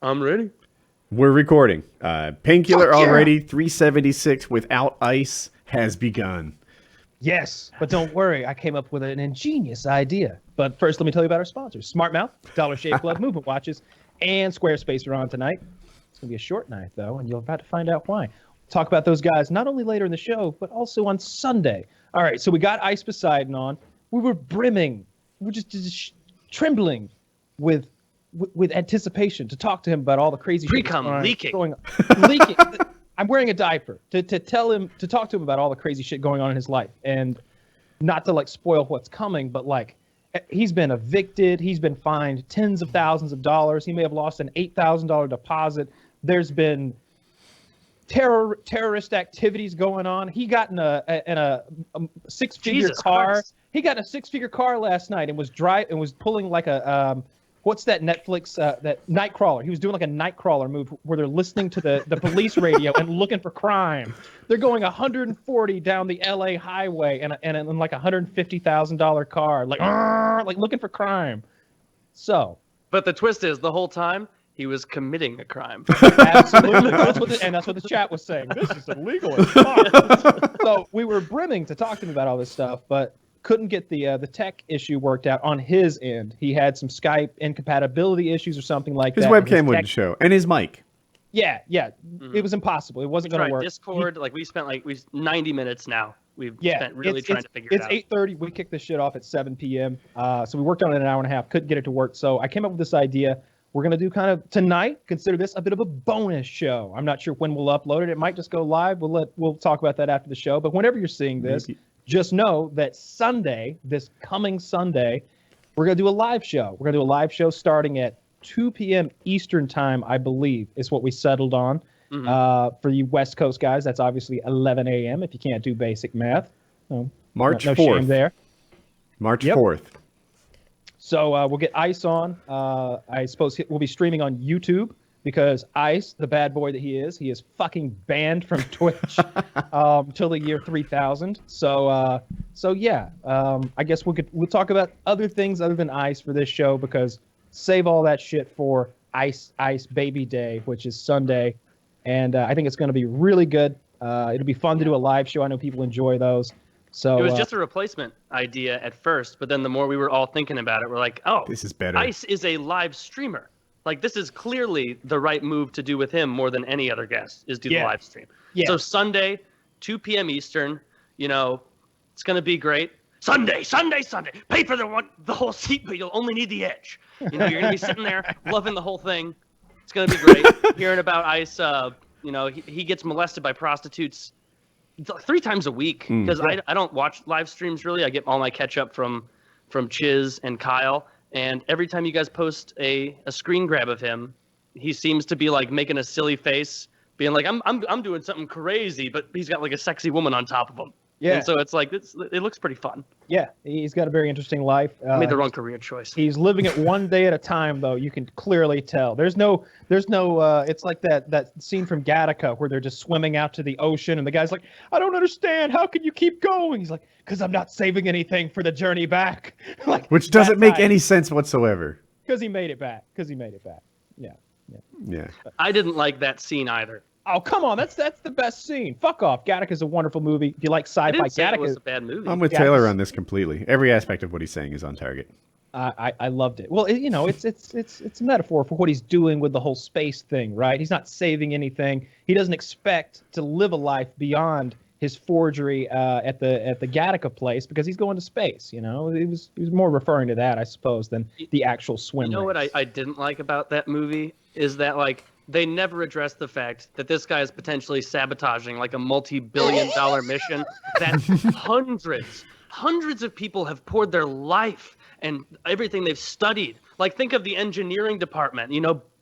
I'm ready. We're recording. Painkiller already. 376 without ice has begun. Yes, but don't worry. I came up with an ingenious idea. But first, let me tell you about our sponsors. SmartMouth, Dollar Shave Club, Movement Watches, and Squarespace are on tonight. It's going to be a short night, though, and you're about to find out why. Talk about those guys not only later in the show, but also on Sunday. All right, so we got IcePoseidon on. We were brimming. We were just trembling with anticipation to talk to him about all the crazy shit leaking. Leaking. I'm wearing a diaper to talk to him about all the crazy shit going on in his life, and not to like spoil what's coming, but like he's been evicted, he's been fined tens of thousands of dollars, he may have lost an $8,000 deposit. There's been terrorist activities going on. He got in a six-figure car. Christ. He got in a six-figure car last night and was pulling like a what's that Netflix that Nightcrawler? He was doing like a Nightcrawler move where they're listening to the police radio and looking for crime. They're going 140 down the LA highway and like a $150,000 car, like looking for crime. So, but the twist is the whole time he was committing a crime. Absolutely, that's what the chat was saying. This is illegal as fuck. So we were brimming to talk to him about all this stuff, but couldn't get the tech issue worked out on his end. He had some Skype incompatibility issues or something like his that. Webcam wouldn't show, and his mic. Yeah, it was impossible. It wasn't going to work. Discord, we spent 90 minutes now. We've spent really trying to figure it out. It's 8:30. We kicked this shit off at 7 p.m. So we worked on it an hour and a half. Couldn't get it to work. So I came up with this idea. We're going to do kind of tonight, consider this a bit of a bonus show. I'm not sure when we'll upload it. It might just go live. We'll talk about that after the show. But whenever you're seeing this, just know that Sunday, this coming Sunday, we're going to do a live show. We're going to do a live show starting at 2 p.m. Eastern time, I believe, is what we settled on. Mm-hmm. For you West Coast guys, that's obviously 11 a.m. if you can't do basic math. March no 4th. Shame there. March 4th. So we'll get Ice on. I suppose we'll be streaming on YouTube because Ice, the bad boy that he is fucking banned from Twitch till the year 3000. So yeah, I guess we'll talk about other things other than Ice for this show because save all that shit for Ice Baby Day, which is Sunday, and I think it's going to be really good. It'll be fun to do a live show. I know people enjoy those. So it was just a replacement idea at first, but then the more we were all thinking about it, we're like, oh, this is better. Ice is a live streamer. Like, this is clearly the right move to do with him more than any other guest, is do the live stream. Yeah. So Sunday, 2 p.m. Eastern, it's going to be great. Sunday. Pay for the whole seat, but you'll only need the edge. You're going to be sitting there loving the whole thing. It's going to be great. Hearing about Ice, he gets molested by prostitutes 3 times a week because I don't watch live streams really. I get all my catch up from Chiz and Kyle, and every time you guys post a screen grab of him, he seems to be like making a silly face, being like I'm doing something crazy, but he's got like a sexy woman on top of him. Yeah. And so it's like it looks pretty fun. Yeah, he's got a very interesting life. Made the wrong career choice. He's living it one day at a time, though. You can clearly tell. There's no. It's like that scene from Gattaca where they're just swimming out to the ocean, and the guy's like, "I don't understand. How can you keep going?" He's like, "Because I'm not saving anything for the journey back." Which doesn't make any sense whatsoever. Because he made it back. Yeah. I didn't like that scene either. Oh, come on. That's the best scene. Fuck off. Gattaca's a wonderful movie. If you like sci-fi, Gattaca was a bad movie. I'm with Taylor on this completely. Every aspect of what he's saying is on target. I loved it. Well, it's a metaphor for what he's doing with the whole space thing, right? He's not saving anything. He doesn't expect to live a life beyond his forgery at the Gattaca place because he's going to space. He was more referring to that, I suppose, than the actual swim. You know what I didn't like about that movie is that they never addressed the fact that this guy is potentially sabotaging like a multi-billion-dollar mission that hundreds of people have poured their life and everything they've studied. Like, think of the engineering department,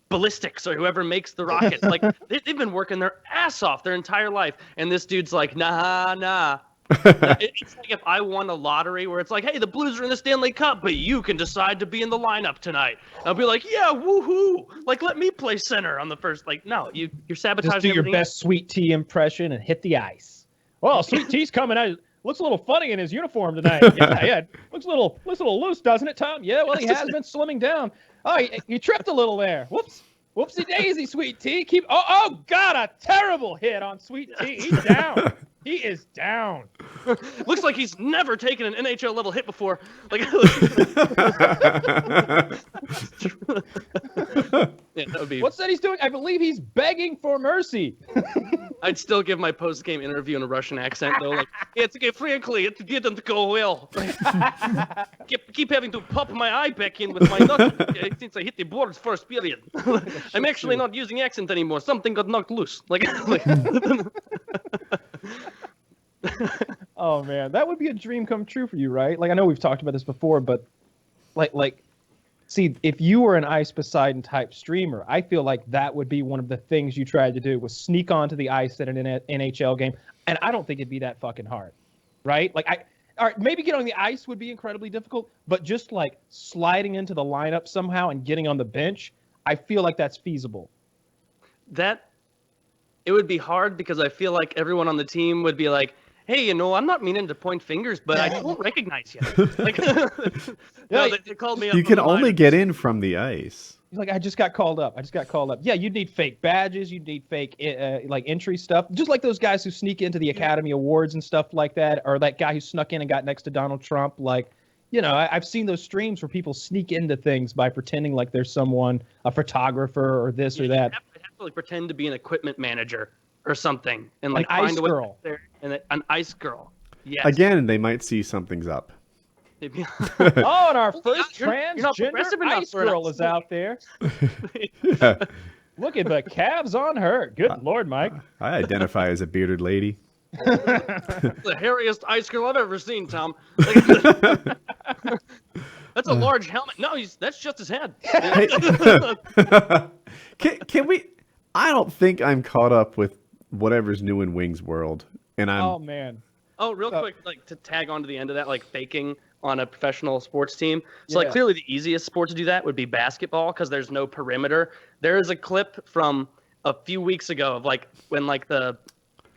ballistics or whoever makes the rockets. Like, they've been working their ass off their entire life. And this dude's like, nah. It's like if I won a lottery where it's like, hey, the Blues are in the Stanley Cup, but you can decide to be in the lineup tonight. I'll be like, yeah, woohoo! Like, let me play center on the first. Like, no, you're sabotaging. Just do your best Sweet Tea impression and hit the ice. Well, Sweet Tea's coming out. Looks a little funny in his uniform tonight. Yeah. Looks a little loose, doesn't it, Tom? Yeah. Well, he has been slimming down. Oh, he tripped a little there. Whoops. Whoopsie daisy, Sweet Tea. Oh, God, a terrible hit on Sweet Tea. He's down. He is down. Looks like he's never taken an NHL level hit before. Like, yeah, that would be. What's that he's doing? I believe he's begging for mercy. I'd still give my post-game interview in a Russian accent, though. Like, frankly, it didn't go well. Keep having to pop my eye back in with my knuckle since I hit the boards first period. I'm actually not using accent anymore. Something got knocked loose. Oh man, that would be a dream come true for you, right? Like I know we've talked about this before, but see, if you were an IcePoseidon type streamer, I feel like that would be one of the things you tried to do was sneak onto the ice at an NHL game, and I don't think it'd be that fucking hard, right? All right, maybe getting on the ice would be incredibly difficult, but just like sliding into the lineup somehow and getting on the bench, I feel like that's feasible. It would be hard because I feel like everyone on the team would be like, hey, I'm not meaning to point fingers, but I don't recognize you. They called me up. You can only get in from the ice. He's like, I just got called up. Yeah, you'd need fake badges. You'd need fake entry stuff. Just like those guys who sneak into the Academy Awards and stuff like that, or that guy who snuck in and got next to Donald Trump. I've seen those streams where people sneak into things by pretending like there's someone, a photographer or this or that. You have to pretend to be an equipment manager or something, and an find ice a way girl. There, and an ice girl. Yes. Again, they might see something's up. And our first you're transgender ice girl is out there. Yeah. Look at the calves on her. Good Lord, Mike. I identify as a bearded lady. The hairiest ice girl I've ever seen, Tom. That's a large helmet. No, that's just his head. Can we? I don't think I'm caught up with whatever's new in Wings World, and I'm. Oh man. Oh, real quick, to tag on to the end of that, faking on a professional sports team. So, clearly the easiest sport to do that would be basketball because there's no perimeter. There is a clip from a few weeks ago of when the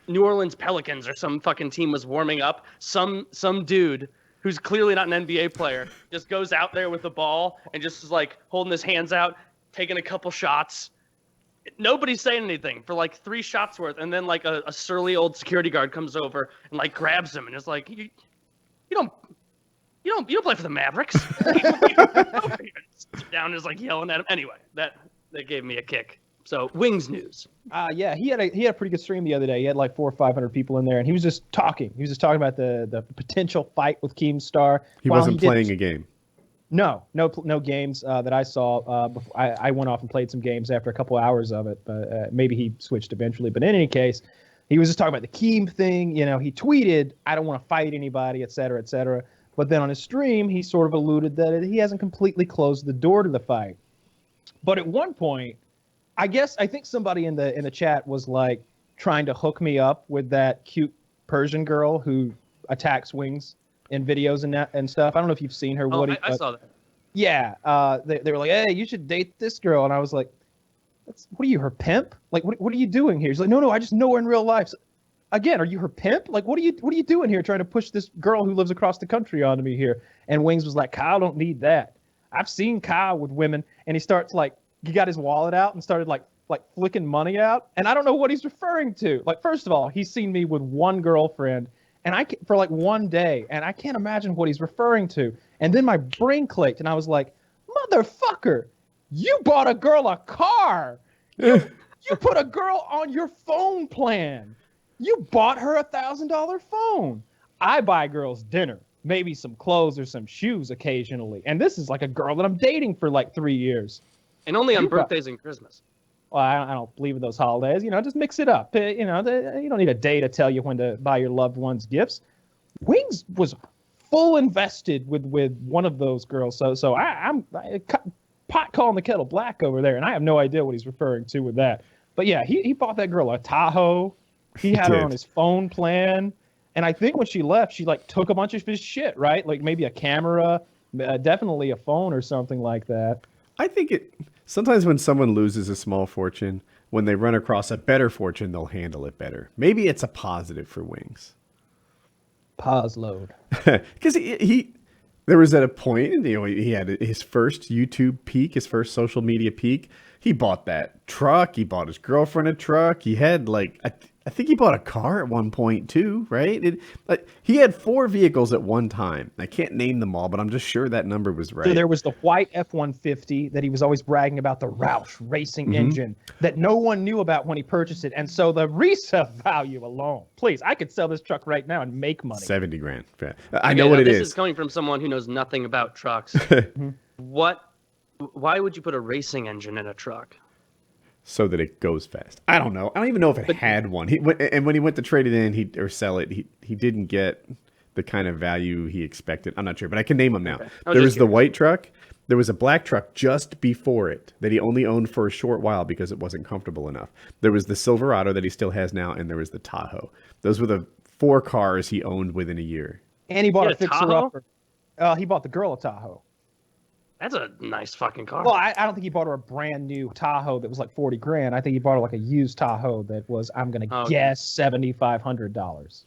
New Orleans Pelicans or some fucking team was warming up. Some dude who's clearly not an NBA player just goes out there with the ball and just is holding his hands out, taking a couple shots. Nobody's saying anything for 3 shots worth, and then a surly old security guard comes over and grabs him and is like, you don't play for the Mavericks. Sit down and is yelling at him. Anyway, that gave me a kick. So Wings news. Yeah, he had a pretty good stream the other day. He had 400 or 500 people in there, and he was just talking. He was just talking about the potential fight with Keemstar. He wasn't playing a game. No games that I saw. Before I went off and played some games after a couple hours of it, but maybe he switched eventually. But in any case, he was just talking about the Keem thing. He tweeted, "I don't want to fight anybody," et cetera, et cetera. But then on his stream, he sort of alluded that he hasn't completely closed the door to the fight. But at one point, I think somebody in the chat was trying to hook me up with that cute Persian girl who attacks Wings in videos and stuff. I don't know if you've seen her, Woody. I saw that. Yeah, they were like, "Hey, you should date this girl," and I was like, "What are you, her pimp? What are you doing here?" He's like, "No, I just know her in real life." So, again, are you her pimp? What are you doing here, trying to push this girl who lives across the country onto me here? And Wings was like, "Kyle don't need that. I've seen Kyle with women," and he starts he got his wallet out and started flicking money out, and I don't know what he's referring to. First of all, he's seen me with one girlfriend. And for one day, and I can't imagine what he's referring to. And then my brain clicked, and I was like, "Motherfucker, you bought a girl a car. You put a girl on your phone plan. You bought her $1,000 phone. I buy girls dinner, maybe some clothes or some shoes occasionally. And this is a girl that I'm dating for 3 years. And only on birthdays and Christmas. Well, I don't believe in those holidays. Just mix it up. You don't need a day to tell you when to buy your loved ones gifts. Wings was full invested with one of those girls. So I'm pot calling the kettle black over there, and I have no idea what he's referring to with that. But yeah, he bought that girl a Tahoe. He had her on his phone plan. And I think when she left, she took a bunch of his shit, right? Maybe a camera, definitely a phone or something like that. I think sometimes when someone loses a small fortune, when they run across a better fortune, they'll handle it better. Maybe it's a positive for Wings. Pause load. Because there was at a point, he had his first YouTube peak, his first social media peak, He bought that truck. He bought his girlfriend a truck. He had like I think he bought a car at one point too, right? He had 4 vehicles at one time. I can't name them all, but I'm just sure that number was right. So there was the white F-150 that he was always bragging about, the Roush racing engine that no one knew about when he purchased it. And so the resale value alone, please, I could sell this truck right now and make money. 70 grand. I know what it is. This is coming from someone who knows nothing about trucks. Why would you put a racing engine in a truck? So that it goes fast. I don't know. I don't even know if it had one. And when he went to trade it in, or sell it, he didn't get the kind of value he expected. I'm not sure, but I can name them now. Okay. There was the white truck. There was a black truck just before it that he only owned for a short while because it wasn't comfortable enough. There was the Silverado that he still has now, and there was the Tahoe. Those were the 4 cars he owned within a year. And he bought a fixer-upper. He bought the girl a Tahoe. That's a nice fucking car. Well, I don't think he bought her a brand new Tahoe that was like 40 grand. I think he bought her like a used Tahoe that was, I'm going to guess, $7,500.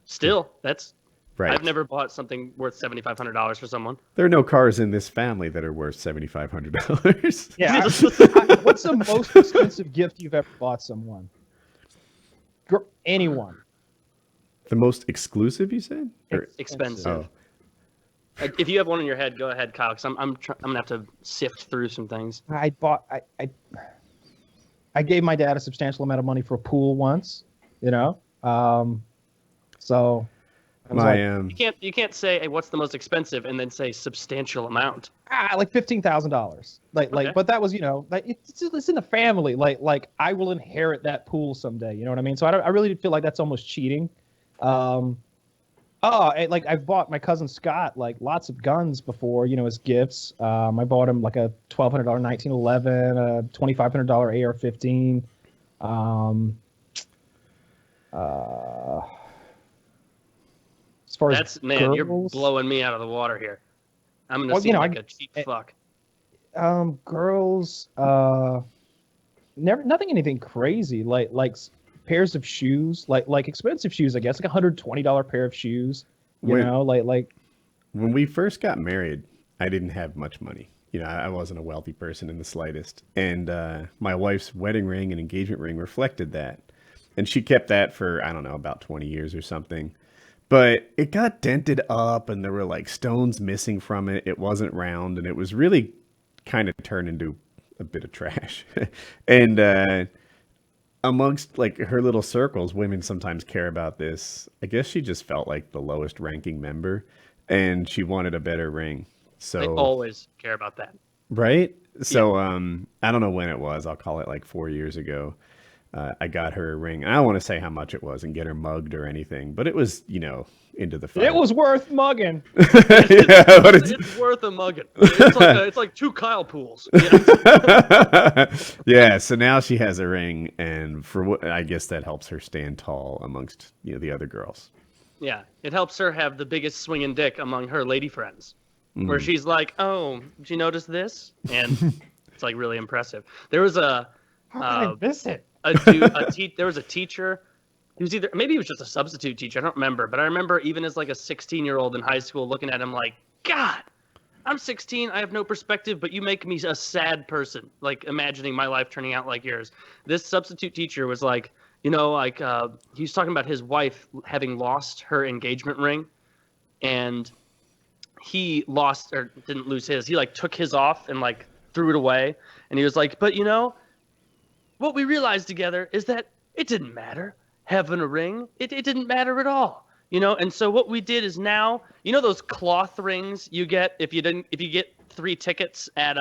Still, that's right. I've never bought something worth $7,500 for someone. There are no cars in this family that are worth $7,500. Yeah. What's the most expensive gift you've ever bought someone? Anyone. The most exclusive, you said? Or expensive. Oh. If you have one in your head, go ahead, Kyle, because I'm gonna have to sift through some things. I gave my dad a substantial amount of money for a pool once, so you can't say, hey, what's the most expensive, and then say substantial amount. Like $15,000. Like, but that was, it's in the family. Like I will inherit that pool someday. You know what I mean? So I really feel like that's almost cheating. I've bought my cousin Scott like lots of guns before, as gifts. I bought him like a $1,200 1911, a $2,500 AR-15. As far as girls, you're blowing me out of the water here. I'm gonna seem like a cheap fuck. Girls, nothing crazy. Like pairs of shoes, like expensive shoes, I guess, like $120 pair of shoes. Like when we first got married, I didn't have much money. I wasn't a wealthy person in the slightest. And my wife's wedding ring and engagement ring reflected that. And she kept that for, I don't know, about 20 years or something. But it got dented up and there were like stones missing from it. It wasn't round and it was really kind of turned into a bit of trash. And amongst like her little circles, women sometimes care about this. I guess she just felt like the lowest ranking member and she wanted a better ring. So they always care about that. Right? So I don't know when it was. I'll call it like 4 years ago. I got her a ring. I don't want to say how much it was and get her mugged or anything, but it was, into the fight. It was worth mugging. It's worth a mugging. It's like 2 Kyle pools. Yeah. So now she has a ring, and for what I guess that helps her stand tall amongst the other girls. Yeah, it helps her have the biggest swinging dick among her lady friends, where she's like, "Oh, did you notice this?" And it's like really impressive. There was How can I miss it? There was a teacher. He was maybe he was just a substitute teacher. I don't remember, but I remember even as like a 16-year-old in high school looking at him like, God, I'm 16. I have no perspective, but you make me a sad person. Like imagining my life turning out like yours. This substitute teacher was like, he was talking about his wife having lost her engagement ring, and he lost or didn't lose his. He like took his off and like threw it away, and he was like, but what we realized together is that it didn't matter having a ring. It didn't matter at all, And so what we did is now, those cloth rings you get if you get 3 tickets at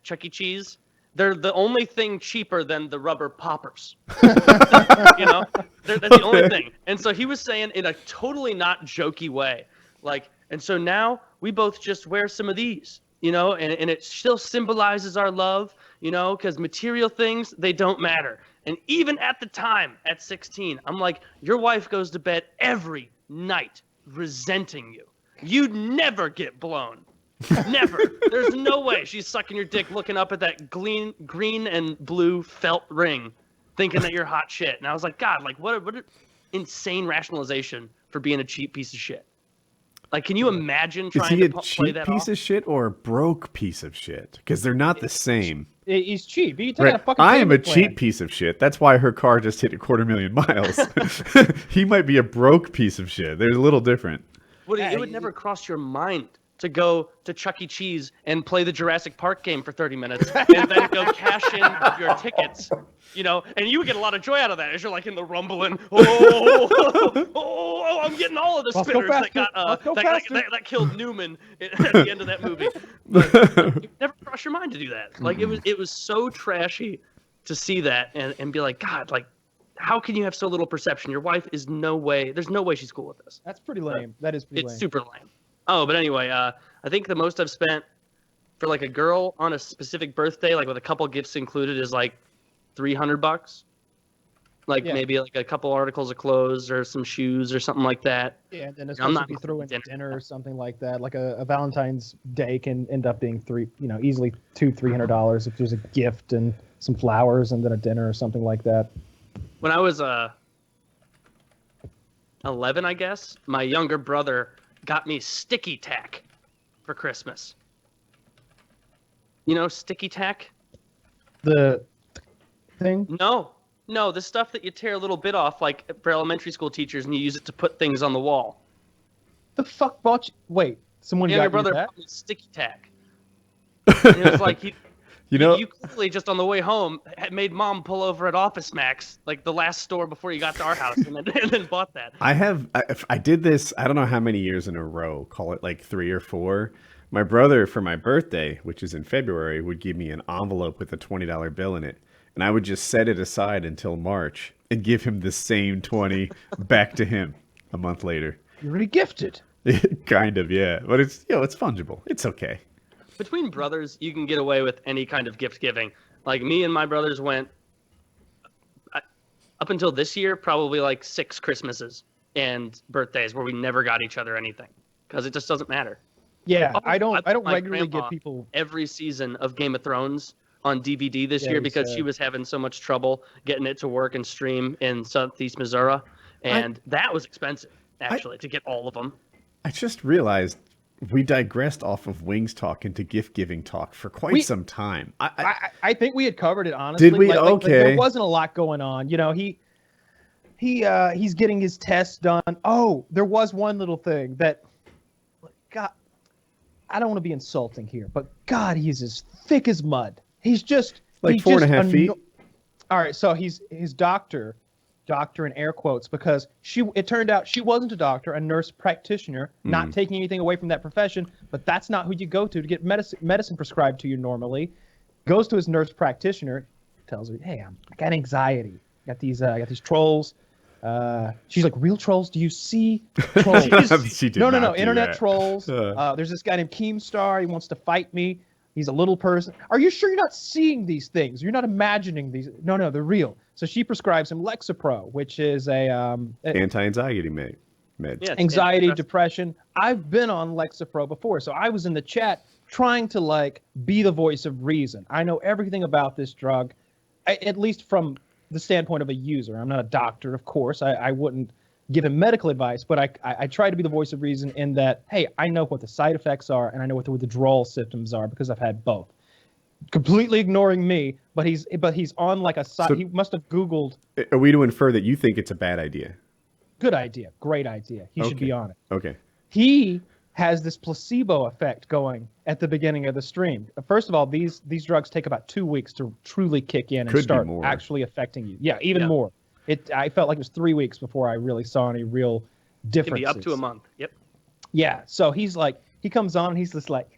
Chuck E. Cheese, they're the only thing cheaper than the rubber poppers. That's the only thing. And so he was saying in a totally not jokey way, like, and so now we both just wear some of these, and it still symbolizes our love. Because material things, they don't matter. And even at the time, at 16, I'm like, your wife goes to bed every night resenting you. You'd never get blown. Never. There's no way she's sucking your dick looking up at that green and blue felt ring thinking that you're hot shit. And I was like, God, like what an insane rationalization for being a cheap piece of shit. Like, can you imagine Is trying he to a play cheap that piece off? of shit or a broke piece of shit? Because they're not the same. He's cheap. You take Right. out a fucking I am a payment plan. cheap piece of shit. That's why her car just hit 250,000 miles. He might be a broke piece of shit. They're a little different. Woody, Yeah, it would never cross your mind to go to Chuck E. Cheese and play the Jurassic Park game for 30 minutes and then go cash in your tickets, you know, and you would get a lot of joy out of that as you're like in the rumbling, I'm getting all of the spinners that got that killed Newman at the end of that movie. But it never crossed your mind to do that. Like it was so trashy to see that and be like, God, like, how can you have so little perception? Your wife is there's no way she's cool with this. That's pretty lame. That is pretty lame. It's super lame. Oh, but anyway, I think the most I've spent for like a girl on a specific birthday, like with a couple gifts included, is like $300. Like maybe like a couple articles of clothes or some shoes or something like that. Yeah, and then especially if you throw in dinner or something like that, like a Valentine's Day can end up being easily $200-$300 if there's a gift and some flowers and then a dinner or something like that. When I was 11, I guess, my younger brother got me sticky tack for Christmas. You know sticky tack? The thing? No, the stuff that you tear a little bit off, like for elementary school teachers, and you use it to put things on the wall. The fuck bought you? Wait, someone younger got brother you that? bought me sticky tack. And it was like you clearly just on the way home had made mom pull over at Office Max, like the last store before you got to our house, and then bought that. I did this, I don't know how many years in a row, call it like 3 or 4. My brother, for my birthday, which is in February, would give me an envelope with a $20 bill in it. And I would just set it aside until March and give him the same 20 back to him a month later. You're already gifted. Kind of, yeah. But it's, it's fungible. It's okay. Between brothers, you can get away with any kind of gift giving. Like me and my brothers went up until this year, probably like 6 Christmases and birthdays where we never got each other anything because it just doesn't matter. Yeah, I don't regularly get people every season of Game of Thrones on DVD this year because she was having so much trouble getting it to work and stream in Southeast Missouri, and that was expensive actually to get all of them. I just realized we digressed off of Wings talk into gift giving talk for quite some time. I think we had covered it, honestly. Did we? Okay. There wasn't a lot going on. You know, he's getting his tests done. Oh, there was one little thing that, God, I don't want to be insulting here, but God, he's as thick as mud. He's just like 4.5 feet. All right, so his doctor in air quotes, because it turned out she wasn't a doctor, a nurse practitioner, not taking anything away from that profession, but that's not who you go to get medicine prescribed to you normally. Goes to his nurse practitioner, tells her, "Hey, I got anxiety. Got these trolls." She's like, "Real trolls? Do you see trolls?" She did no, not internet that. Trolls. There's this guy named Keemstar. He wants to fight me. He's a little person. Are you sure you're not seeing these things? You're not imagining these? No, they're real. So she prescribes him Lexapro, which is a anti-anxiety med. Yeah, anxiety, depression. I've been on Lexapro before, so I was in the chat trying to like be the voice of reason. I know everything about this drug, at least from the standpoint of a user. I'm not a doctor, of course. I wouldn't give him medical advice, but I try to be the voice of reason in that, hey, I know what the side effects are and I know what the withdrawal symptoms are because I've had both. Completely ignoring me, but he's on like a side. So, he must have Googled. Are we to infer that you think it's a bad idea? Good idea. Great idea. He should be on it. Okay. He has this placebo effect going at the beginning of the stream. First of all, these drugs take about 2 weeks to truly kick in and start actually affecting you. Yeah, even more. I felt like it was 3 weeks before I really saw any real differences. It can be up to a month. Yep. Yeah. So he comes on and he's just like,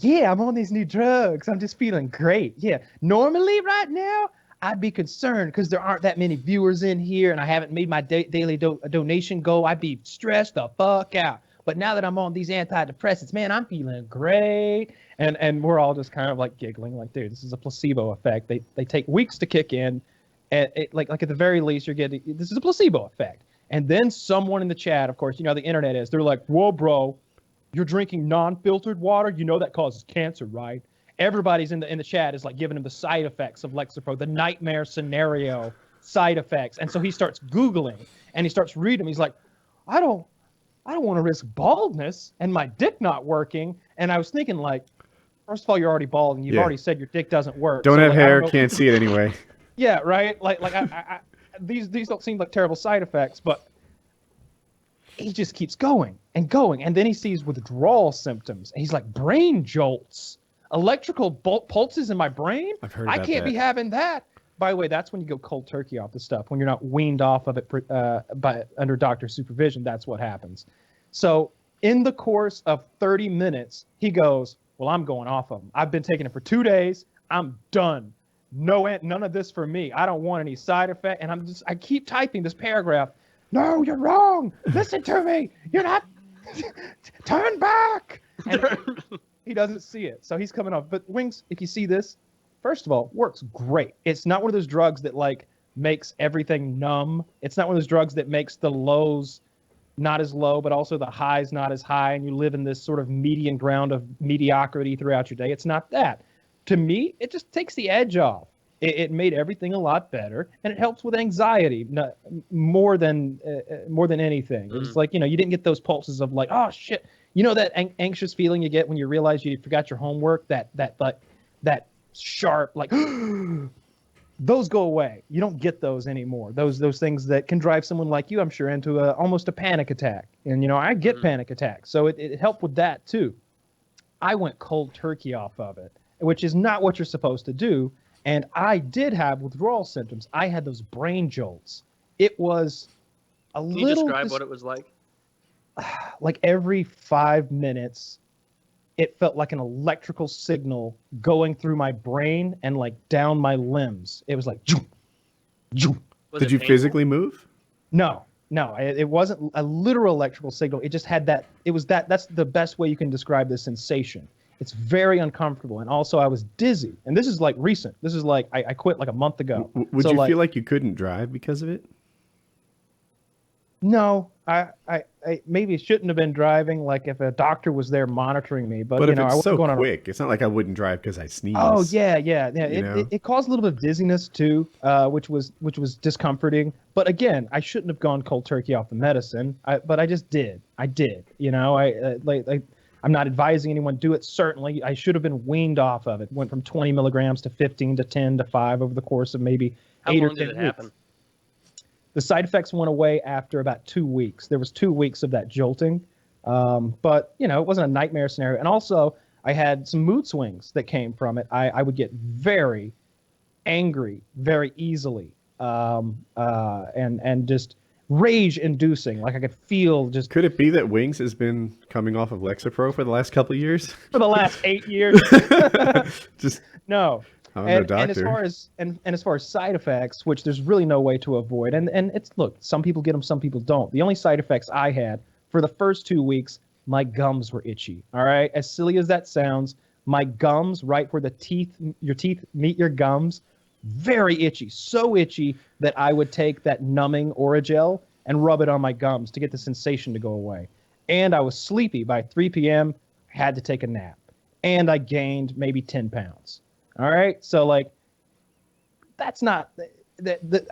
yeah, I'm on these new drugs. I'm just feeling great. Yeah. Normally right now, I'd be concerned because there aren't that many viewers in here and I haven't made my daily donation goal. I'd be stressed the fuck out. But now that I'm on these antidepressants, man, I'm feeling great. And we're all just kind of like giggling like, dude, this is a placebo effect. They take weeks to kick in. And like at the very least, you're getting, this is a placebo effect. And then someone in the chat, of course, you know how the internet is. They're like, whoa, bro, you're drinking non-filtered water? You know that causes cancer, right? Everybody's in the chat is like giving him the side effects of Lexapro, the nightmare scenario side effects. And so he starts Googling and he starts reading. He's like, I don't I don't want to risk baldness and my dick not working. And I was thinking, like, first of all, you're already bald and you've already said your dick doesn't work. Don't have like, hair, can't see it anyway. Yeah, right. Like these don't seem like terrible side effects, but he just keeps going and going, and then he sees withdrawal symptoms. And he's like, brain jolts, electrical pulses in my brain. I've heard I about can't that. be having that. By the way, that's when you go cold turkey off the stuff. When you're not weaned off of it under doctor supervision, that's what happens. So in the course of 30 minutes, he goes, well, I'm going off of them. I've been taking it for 2 days. I'm done. None of this for me. I don't want any side effect. And I keep typing this paragraph. No, you're wrong. Listen to me. You're not. Turn back. And he doesn't see it. So he's coming off. But Wings, if you see this, first of all, works great. It's not one of those drugs that like makes everything numb. It's not one of those drugs that makes the lows not as low, but also the highs not as high. And you live in this sort of median ground of mediocrity throughout your day. It's not that. To me, it just takes the edge off. It made everything a lot better, and it helps with anxiety more than anything. It was like, you didn't get those pulses of like, oh shit, that anxious feeling you get when you realize you forgot your homework. That sharp like, those go away. You don't get those anymore. Those things that can drive someone like you, I'm sure, into almost a panic attack. And I get panic attacks, so it helped with that too. I went cold turkey off of it, which is not what you're supposed to do. And I did have withdrawal symptoms. I had those brain jolts. It was a little... Can you describe what it was like? Like every 5 minutes, it felt like an electrical signal going through my brain and like down my limbs. It was like... Did you physically move? No. It wasn't a literal electrical signal. It just had that... That's the best way you can describe this sensation. It's very uncomfortable. And also I was dizzy. And this is like recent. This is like, I quit like a month ago. Would you feel like you couldn't drive because of it? No, I maybe shouldn't have been driving. Like if a doctor was there monitoring me, but if I it's wasn't so quick, it's not like I wouldn't drive because I sneeze. Oh yeah. It caused a little bit of dizziness too, which was discomforting. But again, I shouldn't have gone cold turkey off the medicine. But I just did. I did. I'm not advising anyone do it. Certainly, I should have been weaned off of it. Went from 20 milligrams to 15 to 10 to 5 over the course of maybe 8 or 10 weeks. How long did it happen? The side effects went away after about 2 weeks. There was 2 weeks of that jolting, but it wasn't a nightmare scenario. And also, I had some mood swings that came from it. I would get very angry very easily, and just rage-inducing. Like I could feel just... Could it be that Wings has been coming off of Lexapro for the last couple of years? For the last 8 years? No. I'm no doctor. And as far as side effects, which there's really no way to avoid, and it's, look, some people get them, some people don't. The only side effects I had for the first 2 weeks, my gums were itchy. All right, as silly as that sounds, my gums, right where your teeth meet your gums, very itchy, so itchy that I would take that numbing Orajel and rub it on my gums to get the sensation to go away. And I was sleepy by 3 p.m., had to take a nap. And I gained maybe 10 pounds. All right? So, like, that's not...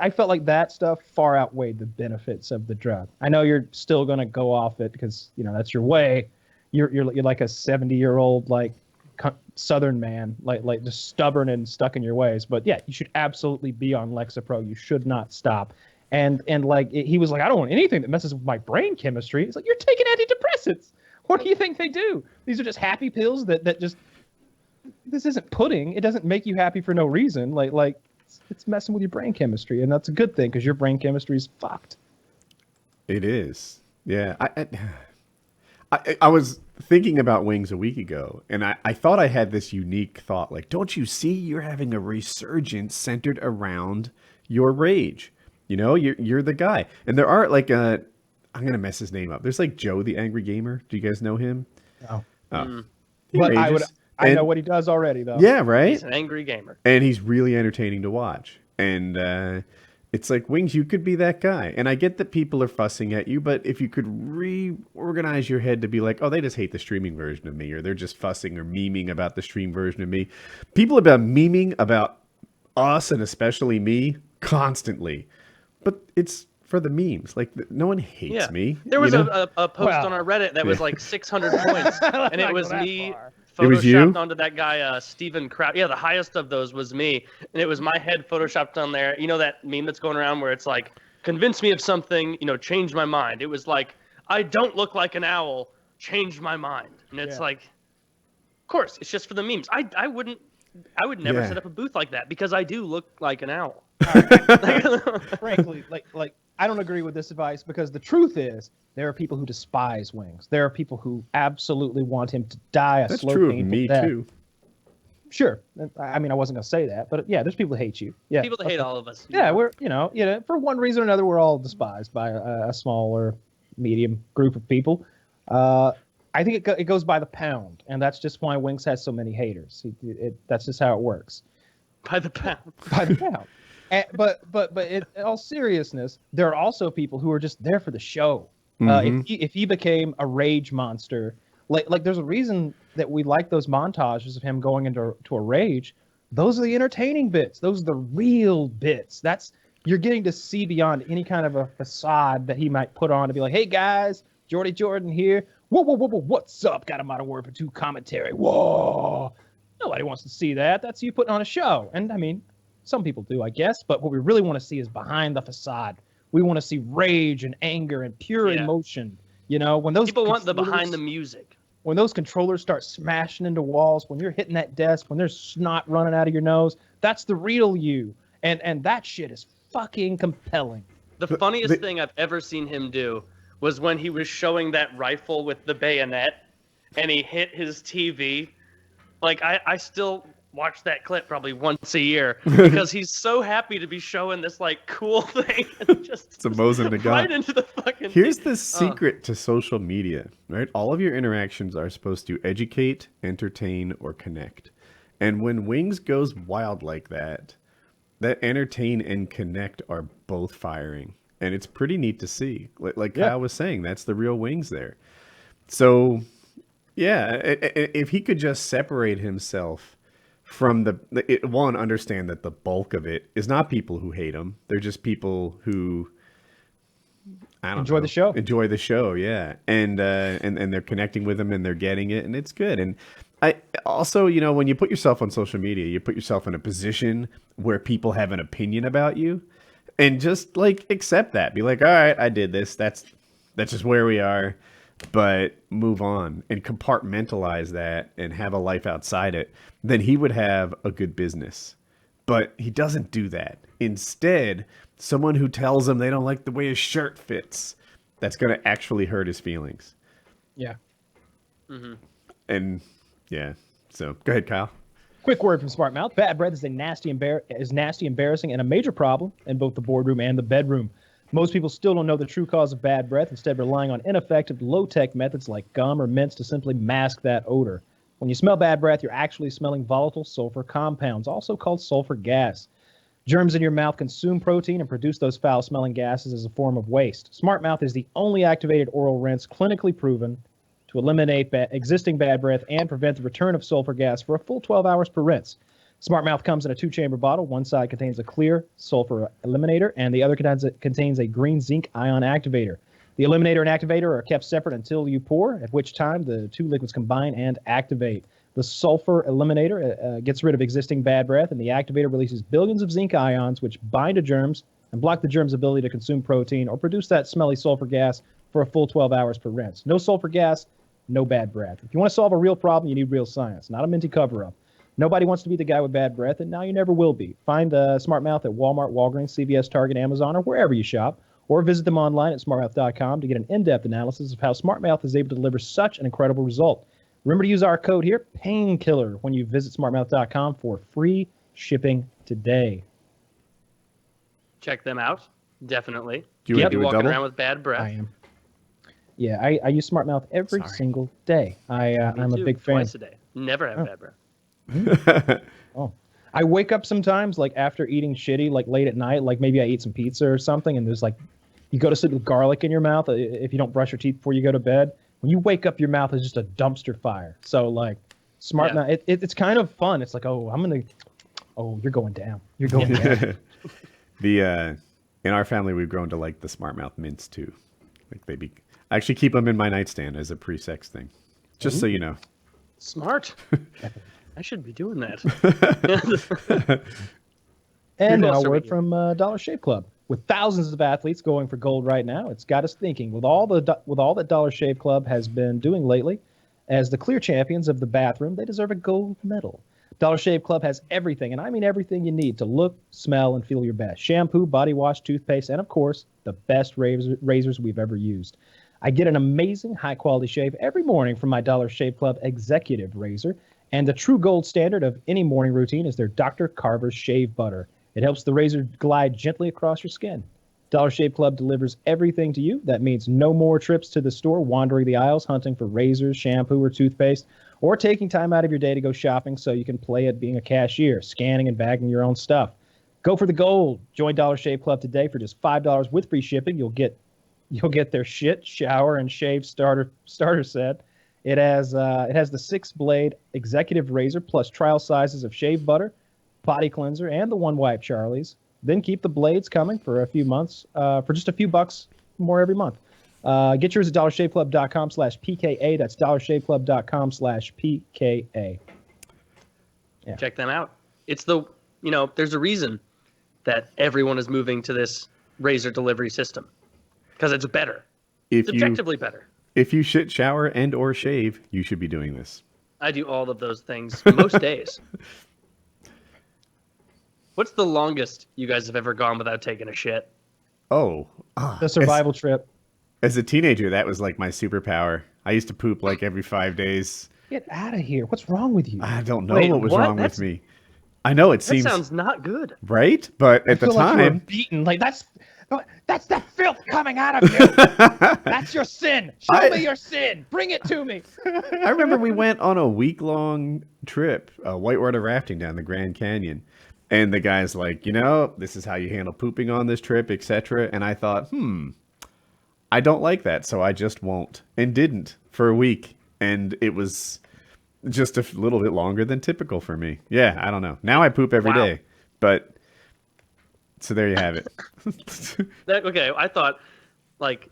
I felt like that stuff far outweighed the benefits of the drug. I know you're still going to go off it because, that's your way. You're like a 70-year-old, like, Southern man, like just stubborn and stuck in your ways. But yeah, you should absolutely be on Lexapro. You should not stop. And like he was like, I don't want anything that messes with my brain chemistry. It's like, you're taking antidepressants. What do you think they do? These are just happy pills that just, this isn't pudding. It doesn't make you happy for no reason. Like it's messing with your brain chemistry, and that's a good thing because your brain chemistry is fucked. It is. Yeah. I was thinking about Wings a week ago, and I thought I had this unique thought, like, don't you see you're having a resurgence centered around your rage? You're the guy. And there are, like, I'm going to mess his name up. There's, like, Joe the Angry Gamer. Do you guys know him? No. Oh. But I know what he does already, though. Yeah, right? He's an angry gamer. And he's really entertaining to watch. And it's like, Wings, you could be that guy. And I get that people are fussing at you, but if you could reorganize your head to be like, oh, they just hate the streaming version of me, or they're just fussing or memeing about the stream version of me. People have been memeing about us, and especially me, constantly. But it's for the memes. Like, no one hates me. There was a post on our Reddit that was like 600 points, and it was me photoshopped onto that guy, Steven Kraut. Yeah, the highest of those was me, and it was my head photoshopped on there. You know that meme that's going around where it's like, convince me of something, change my mind. It was like, I don't look like an owl, change my mind. And it's like, of course, it's just for the memes. I would never set up a booth like that because I do look like an owl. Frankly, like I don't agree with this advice because the truth is there are people who despise Wings. There are people who absolutely want him to die a slow, painful death. That's true of me too. Sure. I mean, I wasn't going to say that, but yeah, there's people that hate you. Yeah. People that hate all of us. Yeah, we're, for one reason or another, we're all despised by a small or medium group of people. I think it goes by the pound, and that's just why Wings has so many haters. That's just how it works. By the pound. By the pound. But in all seriousness, there are also people who are just there for the show. If he became a rage monster, like there's a reason that we like those montages of him going into a rage. Those are the entertaining bits. Those are the real bits. You're getting to see beyond any kind of a facade that he might put on to be like, hey guys, Jordy Jordan here. Whoa, what's up? Got him out of Word for Two commentary. Whoa. Nobody wants to see that. That's you putting on a show. And I mean, some people do, I guess, but what we really want to see is behind the facade. We want to see rage and anger and pure emotion. When those people want the behind the music. When those controllers start smashing into walls, when you're hitting that desk, when there's snot running out of your nose, that's the real you. And that shit is fucking compelling. The funniest thing I've ever seen him do was when he was showing that rifle with the bayonet and he hit his TV. Like, I still watch that clip probably once a year because he's so happy to be showing this like cool thing. It's a Mosin to God. Right into the fucking Here's the secret to social media, right? All of your interactions are supposed to educate, entertain, or connect. And when Wings goes wild like that entertain and connect are both firing. And it's pretty neat to see. Like Kyle was saying, that's the real Wings there. So, yeah, if he could just separate himself from understand that the bulk of it is not people who hate him. They're just people who enjoy the show. Enjoy the show, yeah. And they're connecting with him and they're getting it and it's good. And I also, when you put yourself on social media, you put yourself in a position where people have an opinion about you and just like accept that. Be like, all right, I did this. That's just where we are. But move on and compartmentalize that and have a life outside it, then he would have a good business. But he doesn't do that. Instead, someone who tells him they don't like the way his shirt fits, that's going to actually hurt his feelings. Yeah. Mm-hmm. And yeah, so go ahead, Kyle. Quick word from SmartMouth. Bad breath is nasty, embarrassing, and a major problem in both the boardroom and the bedroom. Most people still don't know the true cause of bad breath, instead relying on ineffective, low-tech methods like gum or mints to simply mask that odor. When you smell bad breath, you're actually smelling volatile sulfur compounds, also called sulfur gas. Germs in your mouth consume protein and produce those foul-smelling gases as a form of waste. SmartMouth is the only activated oral rinse clinically proven to eliminate existing bad breath and prevent the return of sulfur gas for a full 12 hours per rinse. SmartMouth comes in a 2-chamber bottle. One side contains a clear sulfur eliminator, and the other contains a green zinc ion activator. The eliminator and activator are kept separate until you pour, at which time the two liquids combine and activate. The sulfur eliminator gets rid of existing bad breath, and the activator releases billions of zinc ions, which bind to germs and block the germ's ability to consume protein or produce that smelly sulfur gas for a full 12 hours per rinse. No sulfur gas, no bad breath. If you want to solve a real problem, you need real science, not a minty cover-up. Nobody wants to be the guy with bad breath, and now you never will be. Find SmartMouth at Walmart, Walgreens, CVS, Target, Amazon, or wherever you shop, or visit them online at smartmouth.com to get an in-depth analysis of how SmartMouth is able to deliver such an incredible result. Remember to use our code here, Painkiller, when you visit smartmouth.com for free shipping today. Check them out, definitely. Do you do a walking double? around with bad breath. I am. Yeah, I use SmartMouth every single day. I'm a big fan. Twice a day. Never have bad breath. Oh, I wake up sometimes like after eating shitty, like late at night, like maybe I eat some pizza or something, and there's like, you go to sleep with garlic in your mouth if you don't brush your teeth before you go to bed. When you wake up, your mouth is just a dumpster fire. So like, SmartMouth, it's kind of fun. It's like, you're going down. You're going down. In our family, we've grown to like the SmartMouth mints too. Like I actually keep them in my nightstand as a pre-sex thing. Just so you know. Smart. I should be doing that. And now a word from Dollar Shave Club. With thousands of athletes going for gold right now, it's got us thinking. With all that Dollar Shave Club has been doing lately, as the clear champions of the bathroom, they deserve a gold medal. Dollar Shave Club has everything, and I mean everything you need to look, smell, and feel your best. Shampoo, body wash, toothpaste, and of course, the best razors we've ever used. I get an amazing high-quality shave every morning from my Dollar Shave Club Executive Razor, and the true gold standard of any morning routine is their Dr. Carver's Shave Butter. It helps the razor glide gently across your skin. Dollar Shave Club delivers everything to you. That means no more trips to the store, wandering the aisles, hunting for razors, shampoo, or toothpaste, or taking time out of your day to go shopping so you can play at being a cashier, scanning and bagging your own stuff. Go for the gold. Join Dollar Shave Club today for just $5 with free shipping. You'll get their shit, shower, and shave starter set. It has the 6-blade executive razor plus trial sizes of shave butter, body cleanser, and the one wipe Charlie's. Then keep the blades coming for a few months, for just a few bucks more every month. Get yours at dollarshaveclub.com/PKA. That's dollarshaveclub.com/PKA. Yeah. Check them out. It's there's a reason that everyone is moving to this razor delivery system because it's better. It's objectively better. If you shit, shower, and or shave, you should be doing this. I do all of those things most days. What's the longest you guys have ever gone without taking a shit? The survival trip. As a teenager, that was like my superpower. I used to poop like every 5 days. Get out of here. What's wrong with you? I don't know what was wrong with me. I know it seems... That sounds not good. Right? But at the time... Like you were beaten. Like, that's the filth coming out of you. That's your sin. Show me your sin. Bring it to me. I remember we went on a week-long trip, whitewater rafting down the Grand Canyon. And the guy's like, this is how you handle pooping on this trip, etc. And I thought, I don't like that, so I just won't. And didn't for a week. And it was just a little bit longer than typical for me. Yeah, I don't know. Now I poop every day. But, so there you have it. Okay, I thought, like,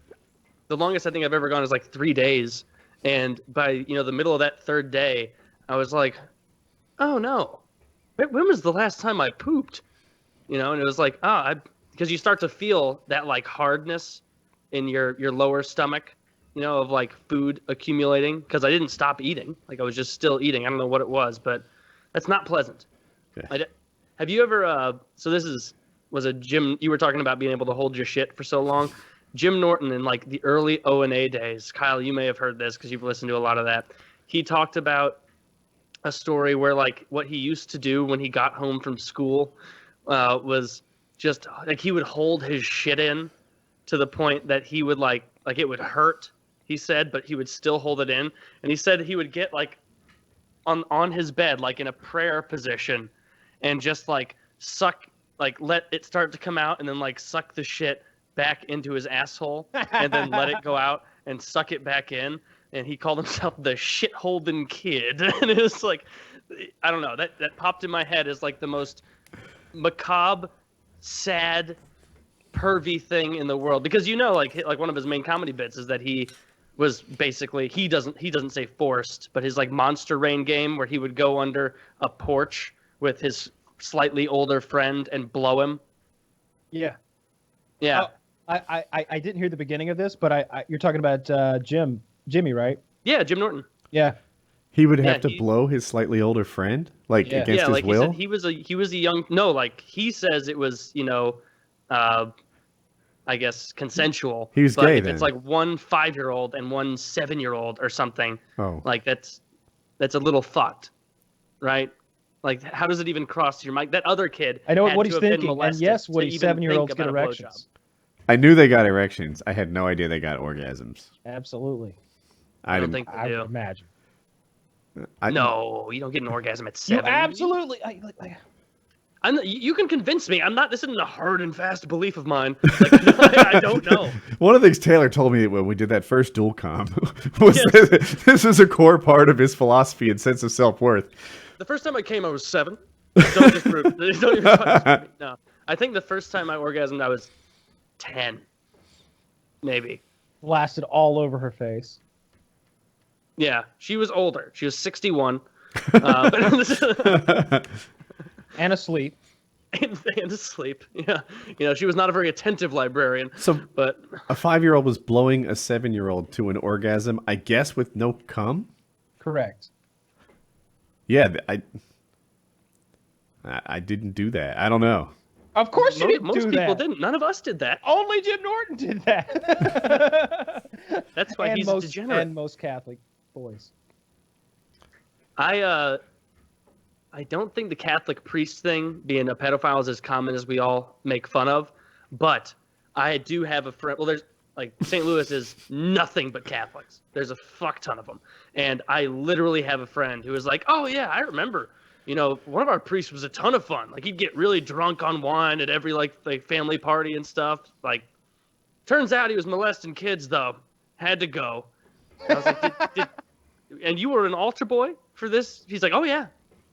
the longest I think I've ever gone is like 3 days. And by, the middle of that third day, I was like, oh no. When was the last time I pooped? And it was like, because you start to feel that like hardness in your lower stomach, of like food accumulating. Because I didn't stop eating, like I was just still eating. I don't know what it was, but that's not pleasant. Okay. Have you ever? So this was a Jim. You were talking about being able to hold your shit for so long. Jim Norton in like the early O&A days. Kyle, you may have heard this because you've listened to a lot of that. He talked about a story where like what he used to do when he got home from school was just like he would hold his shit in to the point that he would like it would hurt, he said, but he would still hold it in. And he said he would get like on his bed, like in a prayer position, and just like suck, like let it start to come out and then like suck the shit back into his asshole and then let it go out and suck it back in. And he called himself the shit-holding kid. And it was like, I don't know, that popped in my head as like the most macabre, sad, pervy thing in the world. Because like one of his main comedy bits is that he was basically, he doesn't say forced, but his like Monster Rain game where he would go under a porch with his slightly older friend and blow him. Yeah. Yeah. I didn't hear the beginning of this, but you're talking about Jimmy, right? Yeah, Jim Norton. Yeah. He would have to blow his slightly older friend, like against his will. He said he was a young. No, like he says it was, I guess consensual. He was but gay if then. It's like one 5-year-old and one 7-year-old or something. Oh. Like that's a little fucked, right? Like how does it even cross your mind? That other kid. I know what he's thinking, and yes, what 7-year-olds get erections. I knew they got erections. I had no idea they got orgasms. Absolutely. I don't think they do. I would imagine. No, you don't get an orgasm at 7. You absolutely. You can convince me. This isn't a hard and fast belief of mine. Like, I don't know. One of the things Taylor told me when we did that first dual com was that this is a core part of his philosophy and sense of self-worth. The first time I came, I was 7. Don't even fucking screw me. No. I think the first time I orgasmed, I was 10, maybe. Blasted all over her face. Yeah, she was older. She was 61. And asleep. And asleep. Yeah. She was not a very attentive librarian. But a 5-year-old was blowing a 7-year-old to an orgasm, I guess, with no cum? Correct. Yeah, I didn't do that. I don't know. Of course you didn't do that. Most people didn't. None of us did that. Only Jim Norton did that. That's why he's a degenerate. And most Catholic boys. I don't think the Catholic priest thing, being a pedophile, is as common as we all make fun of. But I do have a friend. Well, there's St. Louis is nothing but Catholics. There's a fuck ton of them. And I literally have a friend who is like, oh, yeah, I remember. One of our priests was a ton of fun. He'd get really drunk on wine at every family party and stuff. Turns out he was molesting kids, though. Had to go. I was like, and you were an altar boy for this? He's like, oh, yeah.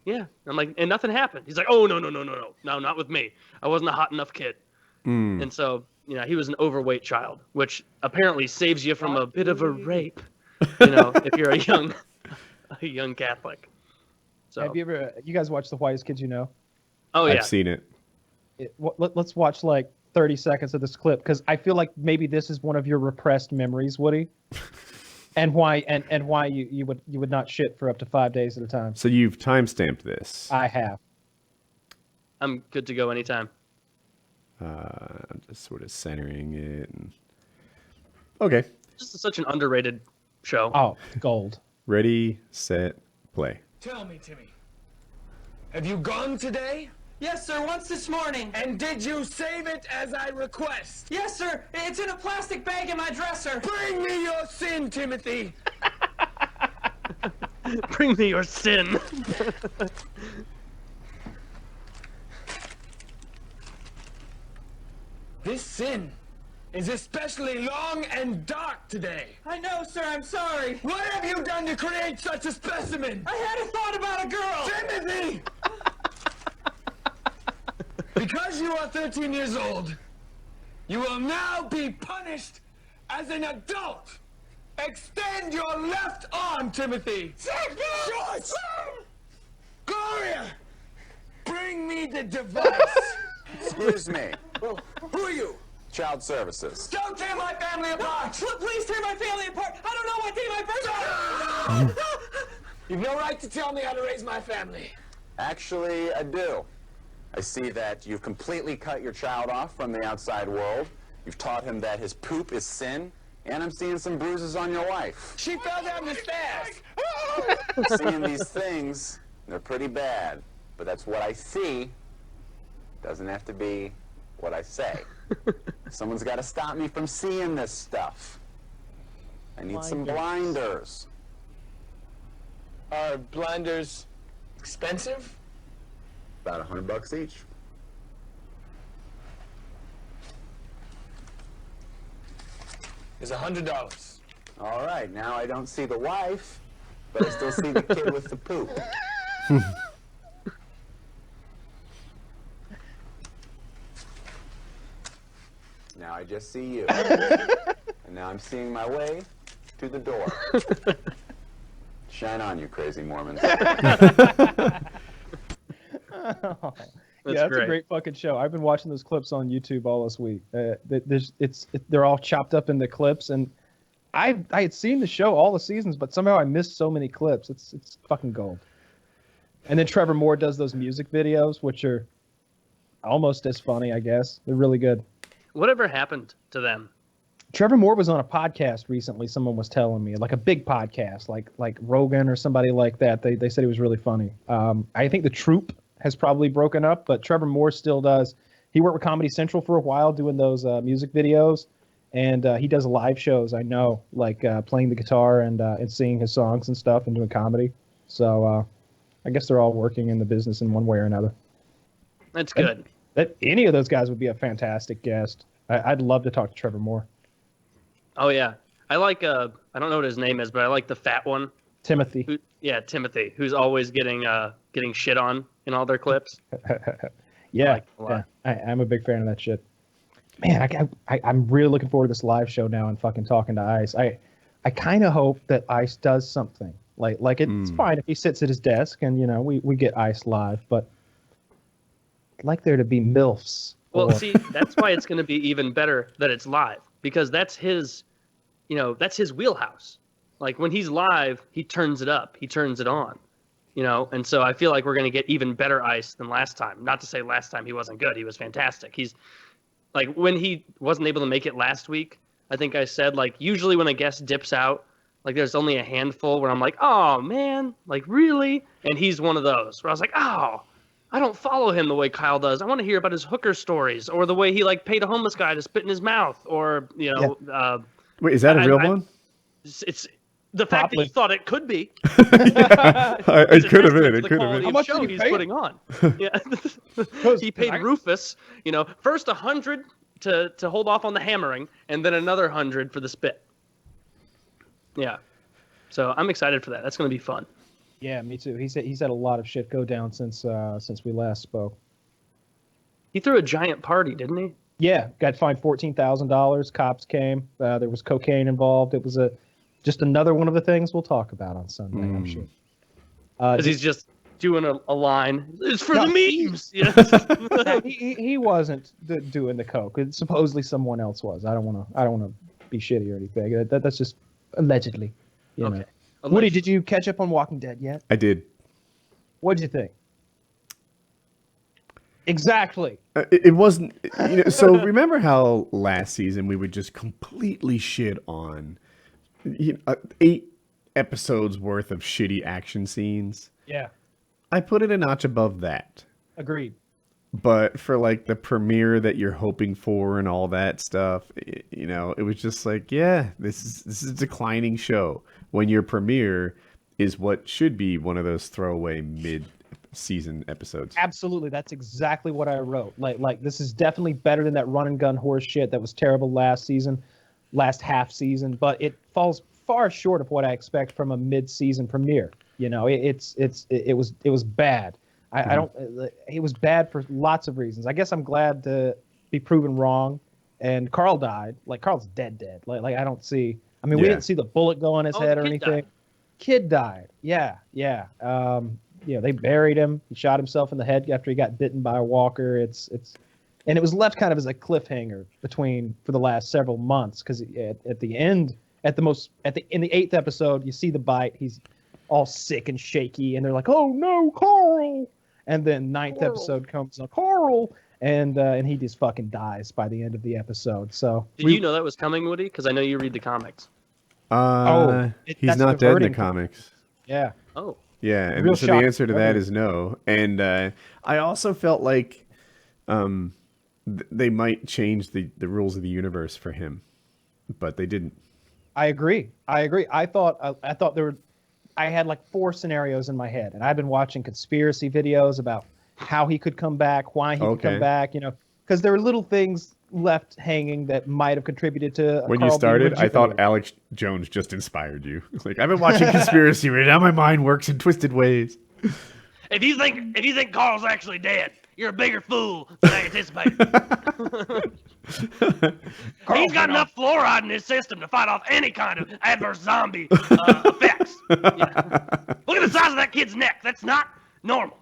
Yeah. I'm like, and nothing happened. He's like, oh, no, not with me. I wasn't a hot enough kid. And so, he was an overweight child, which apparently saves you from a bit of a rape, if you're a young Catholic. So. Have you guys watched the Whitest Kids You Know? Oh, yeah. I've seen it. Let's watch 30 seconds of this clip, because I feel like maybe this is one of your repressed memories, Woody. And why you would not shit for up to 5 days at a time. So you've timestamped this. I have. I'm good to go anytime. I'm just sort of centering it. Okay. Just such an underrated show. Oh, gold. Ready, set, play. Tell me, Timmy, have you gone today? Yes, sir, once this morning. And did you save it as I request? Yes, sir. It's in a plastic bag in my dresser. Bring me your sin, Timothy. Bring me your sin. This sin is especially long and dark today. I know, sir. I'm sorry. What have you done to create such a specimen? I had a thought about a girl. Timothy! Because you are 13 years old, you will now be punished as an adult. Extend your left arm, Timothy. George! Gloria! Bring me the device. Excuse me. Who are you? Child Services. Don't tear my family apart! Please tear my family apart. I don't know what day my birthday. You've no right to tell me how to raise my family. Actually, I do. I see that you've completely cut your child off from the outside world. You've taught him that his poop is sin, and I'm seeing some bruises on your wife. She fell down the stairs. Seeing these things, they're pretty bad, but that's what I see. Doesn't have to be what I say. Someone's got to stop me from seeing this stuff. I need some blinders. Are blinders expensive? About $100 each. Is $100. All right, now I don't see the wife, but I still see the kid with the poop. Now I just see you. And now I'm seeing my way to the door. Shine on, you crazy Mormons. That's a great fucking show. I've been watching those clips on YouTube all this week. They're all chopped up into clips, and I had seen the show all the seasons, but somehow I missed so many clips. It's fucking gold. And then Trevor Moore does those music videos, which are almost as funny, I guess. They're really good. Whatever happened to them? Trevor Moore was on a podcast recently. Someone was telling me, like a big podcast, like Rogan or somebody like that. They said he was really funny. I think the Troop has probably broken up, but Trevor Moore still does. He worked with Comedy Central for a while doing those music videos, and he does live shows. I know, like playing the guitar and singing his songs and stuff and doing comedy. So I guess they're all working in the business in one way or another. That's good. That any of those guys would be a fantastic guest. I'd love to talk to Trevor Moore. Oh yeah, I like I don't know what his name is, but I like the fat one. Timothy. Timothy, who's always getting shit on in all their clips. Yeah, I'm a big fan of that shit. man, I'm really looking forward to this live show now and fucking talking to Ice. I kind of hope that Ice does something. Like it's fine if he sits at his desk and we get Ice live, but I'd like there to be MILFs. Well, see, that's why it's going to be even better that it's live, because that's his wheelhouse. Like when he's live, he turns it up, he turns it on, and so I feel like we're going to get even better Ice than last time. Not to say last time he wasn't good. He was fantastic. He's like, when he wasn't able to make it last week, I think I said, like, usually when a guest dips out, like there's only a handful where I'm like, oh man, like really? And he's one of those where I was like, oh, I don't follow him the way Kyle does. I want to hear about his hooker stories, or the way he like paid a homeless guy to spit in his mouth, or wait, is that a real one? It's the fact that you thought it could be. It could have been. It could have been. How much show did he he's pay? putting on? Yeah, he paid Rufus, first 100 to hold off on the hammering, and then another 100 for the spit. Yeah, so I'm excited for that. That's going to be fun. Yeah, me too. He's had a lot of shit go down since we last spoke. He threw a giant party, didn't he? Yeah, got fined $14,000. Cops came. There was cocaine involved. It was just another one of the things we'll talk about on Sunday, I'm sure. Because he's just doing a line. It's for the memes. He wasn't doing the coke. Supposedly someone else was. I don't want to be shitty or anything. That's just allegedly. Okay. Woody, did you catch up on Walking Dead yet? I did. What'd you think? Exactly. It wasn't. So remember how last season we would just completely shit on 8 episodes worth of shitty action scenes? Yeah. I put it a notch above that. Agreed. But for like the premiere that you're hoping for and all that stuff, it was just like, yeah, this is a declining show when your premiere is what should be one of those throwaway mid-season episodes. Absolutely, that's exactly what I wrote. Like this is definitely better than that run and gun horse shit that was terrible last half season, but it falls far short of what I expect from a mid-season premiere. It was bad. I don't. It was bad for lots of reasons. I guess I'm glad to be proven wrong. And Carl died. Like Carl's dead. Like I don't see. I mean, we didn't see the bullet go on his head or anything. Died. Kid died. Yeah. They buried him. He shot himself in the head after he got bitten by a walker. And it was left kind of as a cliffhanger for the last several months, because at the end, in the 8th episode, you see the bite. He's all sick and shaky, and they're like, "Oh no, Carl!" And then 9th episode comes on Carl, and he just fucking dies by the end of the episode. So did you know that was coming, Woody? Because I know you read the comics. He's not dead in the comics. Yeah. Oh. Yeah, and so the answer to that is no. And I also felt like they might change the rules of the universe for him, but they didn't. I agree. I thought I had like 4 scenarios in my head, and I've been watching conspiracy videos about how he could come back, why he could come back, because there were little things left hanging that might have contributed to when Carl you started. I thought Alex Jones just inspired you. Like, I've been watching conspiracy right now. My mind works in twisted ways. If you think Carl's actually dead, you're a bigger fool than I anticipated. He's got enough fluoride in his system to fight off any kind of adverse zombie effects. Yeah. Look at the size of that kid's neck. That's not normal.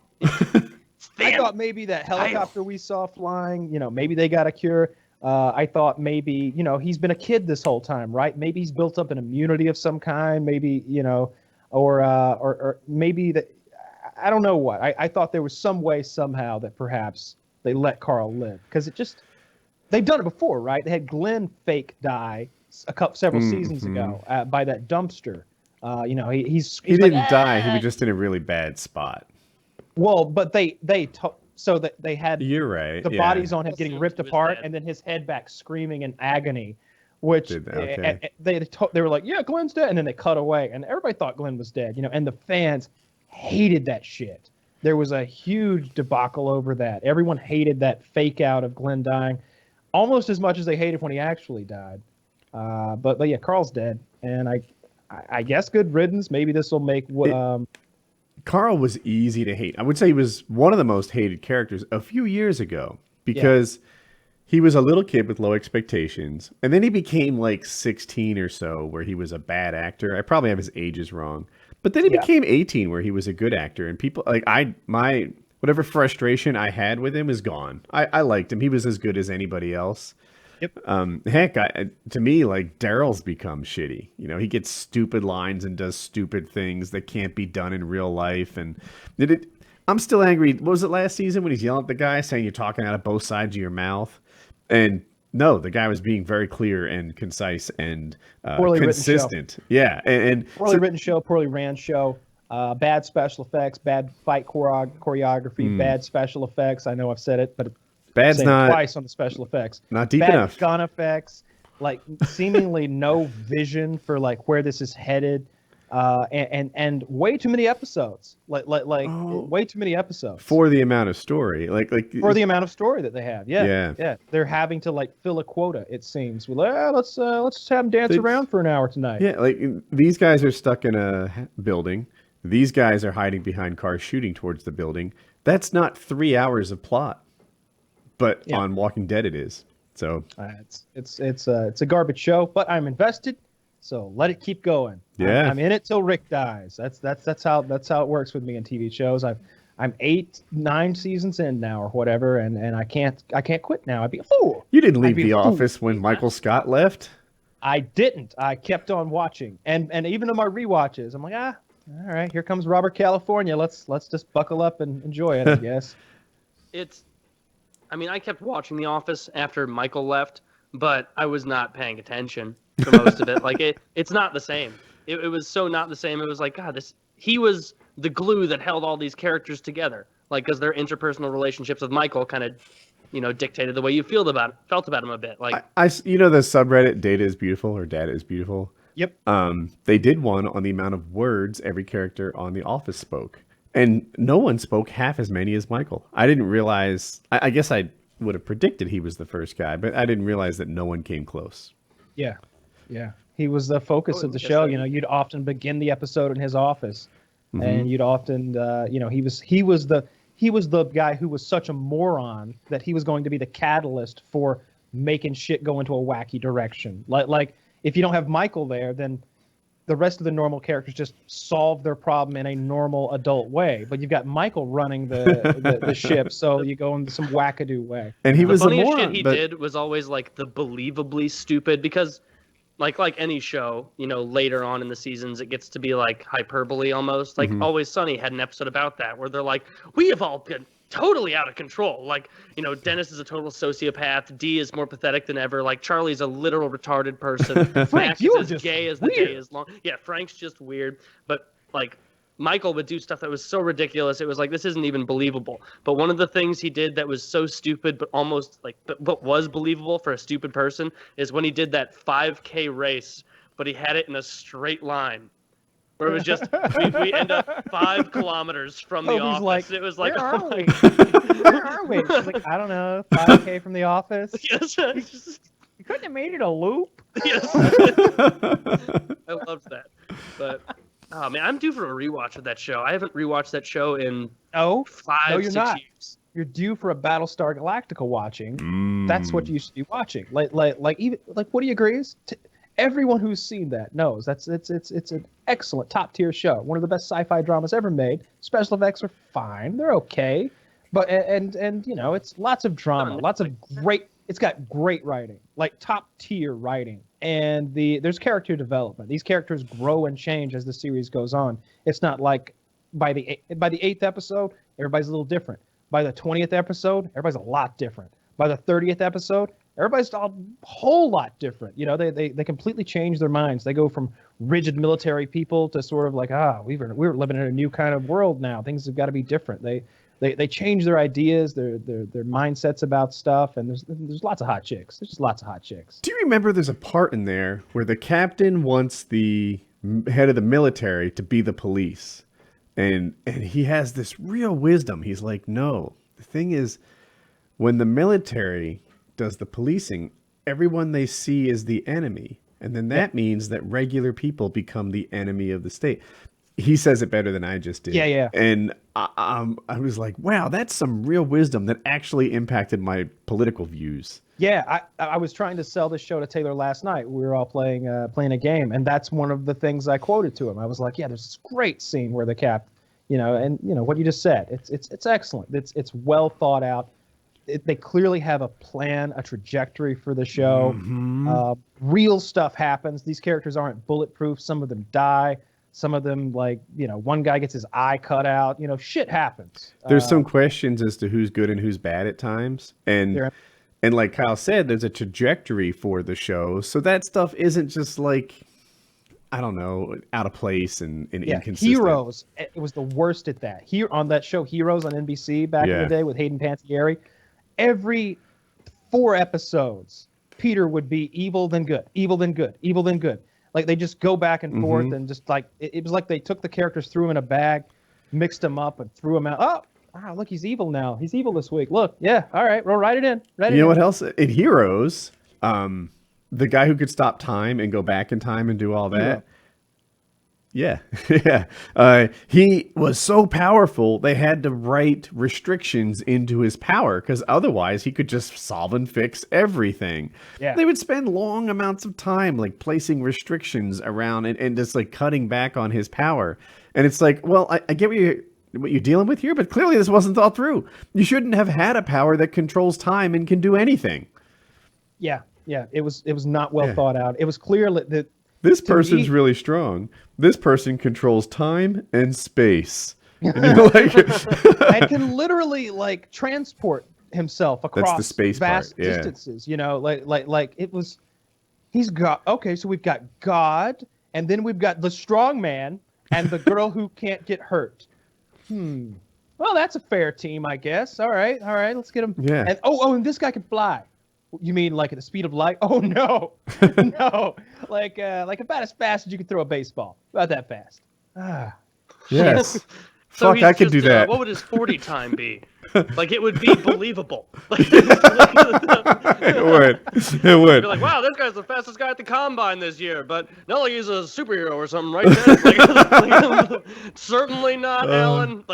I thought maybe that helicopter we saw flying, maybe they got a cure. I thought maybe, he's been a kid this whole time, right? Maybe he's built up an immunity of some kind, maybe, or maybe that, I don't know what. I thought there was some way somehow that perhaps they let Carl live, because they've done it before, right? They had Glenn fake die several seasons ago by that dumpster. He didn't die. He was just in a really bad spot. Well, but they had you're right. The bodies on him getting ripped apart, and then his head back screaming in agony, which they were like, yeah, Glenn's dead, and then they cut away, and everybody thought Glenn was dead, and the fans hated that shit. There was a huge debacle over that. Everyone hated that fake out of Glenn dying almost as much as they hated when he actually died. But yeah, Carl's dead, and I guess good riddance. Maybe this will make Carl was easy to hate. I would say he was one of the most hated characters a few years ago, because he was a little kid with low expectations, and then he became like 16 or so, where he was a bad actor. I probably have his ages wrong, but then he became 18, where he was a good actor, and people like my whatever frustration I had with him is gone. I liked him. He was as good as anybody else. Yep. Heck, to me, like Daryl's become shitty. You know, he gets stupid lines and does stupid things that can't be done in real life. And I'm still angry. What was it last season when he's yelling at the guy saying you're talking out of both sides of your mouth? And no, the guy was being very clear and concise and consistent. Yeah, and poorly written show, poorly ran show. Bad special effects, bad fight choreography, bad special effects. I know I've said it, but bad's not twice on the special effects. Not deep bad enough. Gun effects, like seemingly no vision for like where this is headed, and way too many episodes. Way too many episodes for the amount of story. Like for the amount of story that they have. Yeah. They're having to like fill a quota. It seems. Well, let's just have them dance around for an hour tonight. Yeah, like these guys are stuck in a building. These guys are hiding behind cars shooting towards the building. That's not 3 hours of plot. But on Walking Dead it is. So it's a garbage show, but I'm invested, so let it keep going. Yeah. I'm in it till Rick dies. That's how it works with me in TV shows. I'm 8-9 seasons in now or whatever, and I can't quit now. I'd be a fool. You didn't leave The Office when Michael Scott left? I didn't. I kept on watching. And even on my rewatches, I'm like, all right, here comes Robert California. Let's just buckle up and enjoy it, I guess. I kept watching The Office after Michael left, but I was not paying attention for most of it. Like it's not the same. It was so not the same. It was like, God, he was the glue that held all these characters together. Like, because their interpersonal relationships with Michael kind of, dictated the way you felt about him a bit. Like, the subreddit Data is Beautiful or Data is Beautiful. Yep. They did one on the amount of words every character on The Office spoke. And no one spoke half as many as Michael. I didn't realize. I guess I would have predicted he was the first guy, but I didn't realize that no one came close. Yeah. He was the focus of the show. You'd often begin the episode in his office, and you'd often, he was the guy who was such a moron that he was going to be the catalyst for making shit go into a wacky direction. Like if you don't have Michael there, then the rest of the normal characters just solve their problem in a normal adult way. But you've got Michael running the ship, so you go into some wackadoo way. And he was the a moron. funniest shit he did was always like the believably stupid, because like any show, later on in the seasons, it gets to be like hyperbole almost. Like Always Sunny had an episode about that where they're like, we have all been totally out of control. Like, Dennis is a total sociopath. Dee is more pathetic than ever. Like, Charlie's a literal retarded person. Max is as gay as the day is long. Yeah, Frank's just weird. But, like, Michael would do stuff that was so ridiculous. It was like, this isn't even believable. But one of the things he did that was so stupid, but almost like, but was believable for a stupid person, is when he did that 5K race, but he had it in a straight line. Where it was just, we end up 5 kilometers from the office. Like, it was like, where are we? Where are we? She's like, I don't know, 5K from the office. Yes. You couldn't have made it a loop. Yes. I loved that. But, oh man, I'm due for a rewatch of that show. I haven't rewatched that show in 6 years. You're due for a Battlestar Galactica watching. That's what you should be watching. Like even Woody agrees. Everyone who's seen that knows it's an excellent top tier show. One of the best sci-fi dramas ever made. Special effects are fine. They're okay. But and it's lots of drama, lots of great. It's got great writing, like top tier writing, and there's character development. These characters grow and change as the series goes on. It's not like by the 8th episode, everybody's a little different. By the 20th episode, everybody's a lot different. By the 30th episode, everybody's a whole lot different. They completely change their minds. They go from rigid military people to sort of like, we're living in a new kind of world now. Things have got to be different. They change their ideas, their mindsets about stuff, and there's lots of hot chicks. There's just lots of hot chicks. Do you remember there's a part in there where the captain wants the head of the military to be the police, and he has this real wisdom. He's like, no, the thing is, when the military does the policing, everyone they see is the enemy, and then that means that regular people become the enemy of the state. he says it better than I just did. Yeah. And I was like, wow, that's some real wisdom that actually impacted my political views. Yeah, I was trying to sell this show to Taylor last night. We were all playing a game, and that's one of the things I quoted to him. I was like, yeah, there's this great scene where the cap, and what you just said. It's excellent. It's well thought out. They clearly have a plan, a trajectory for the show. Mm-hmm. Real stuff happens. These characters aren't bulletproof. Some of them die. Some of them, one guy gets his eye cut out. Shit happens. There's some questions as to who's good and who's bad at times. And like Kyle said, there's a trajectory for the show. So that stuff isn't just I don't know, out of place and inconsistent. Heroes, it was the worst at that. Here on that show, Heroes on NBC back in the day with Hayden Panettiere, every 4 episodes, Peter would be evil, then good, evil, then good, evil, then good. Like they just go back and forth and just it was like they took the characters, threw them in a bag, mixed them up and threw them out. Oh, wow, look, he's evil now. He's evil this week. Look, yeah, all right, we'll write it in. You know what else? In Heroes, the guy who could stop time and go back in time and do all that. Yeah. He was so powerful, they had to write restrictions into his power because otherwise he could just solve and fix everything. Yeah. They would spend long amounts of time placing restrictions around and just cutting back on his power. And it's like, well, I get what you're dealing with here, but clearly this wasn't thought through. You shouldn't have had a power that controls time and can do anything. Yeah. It was not well thought out. It was clear that this person's really strong. This person controls time and space. And and can literally transport himself across the space vast part. Yeah. distances. It was. He's got so we've got God, and then we've got the strong man and the girl who can't get hurt. Well, that's a fair team, I guess. All right, let's get him. Yeah. And and this guy can fly. You mean at the speed of light? Oh no, no, about as fast as you could throw a baseball. About that fast. Yes. So Fuck, I could do that. What would his 40 time be? It would be believable. It would. It would. Be like, wow, this guy's the fastest guy at the combine this year, but no, he's a superhero or something, right there. Certainly not, Alan.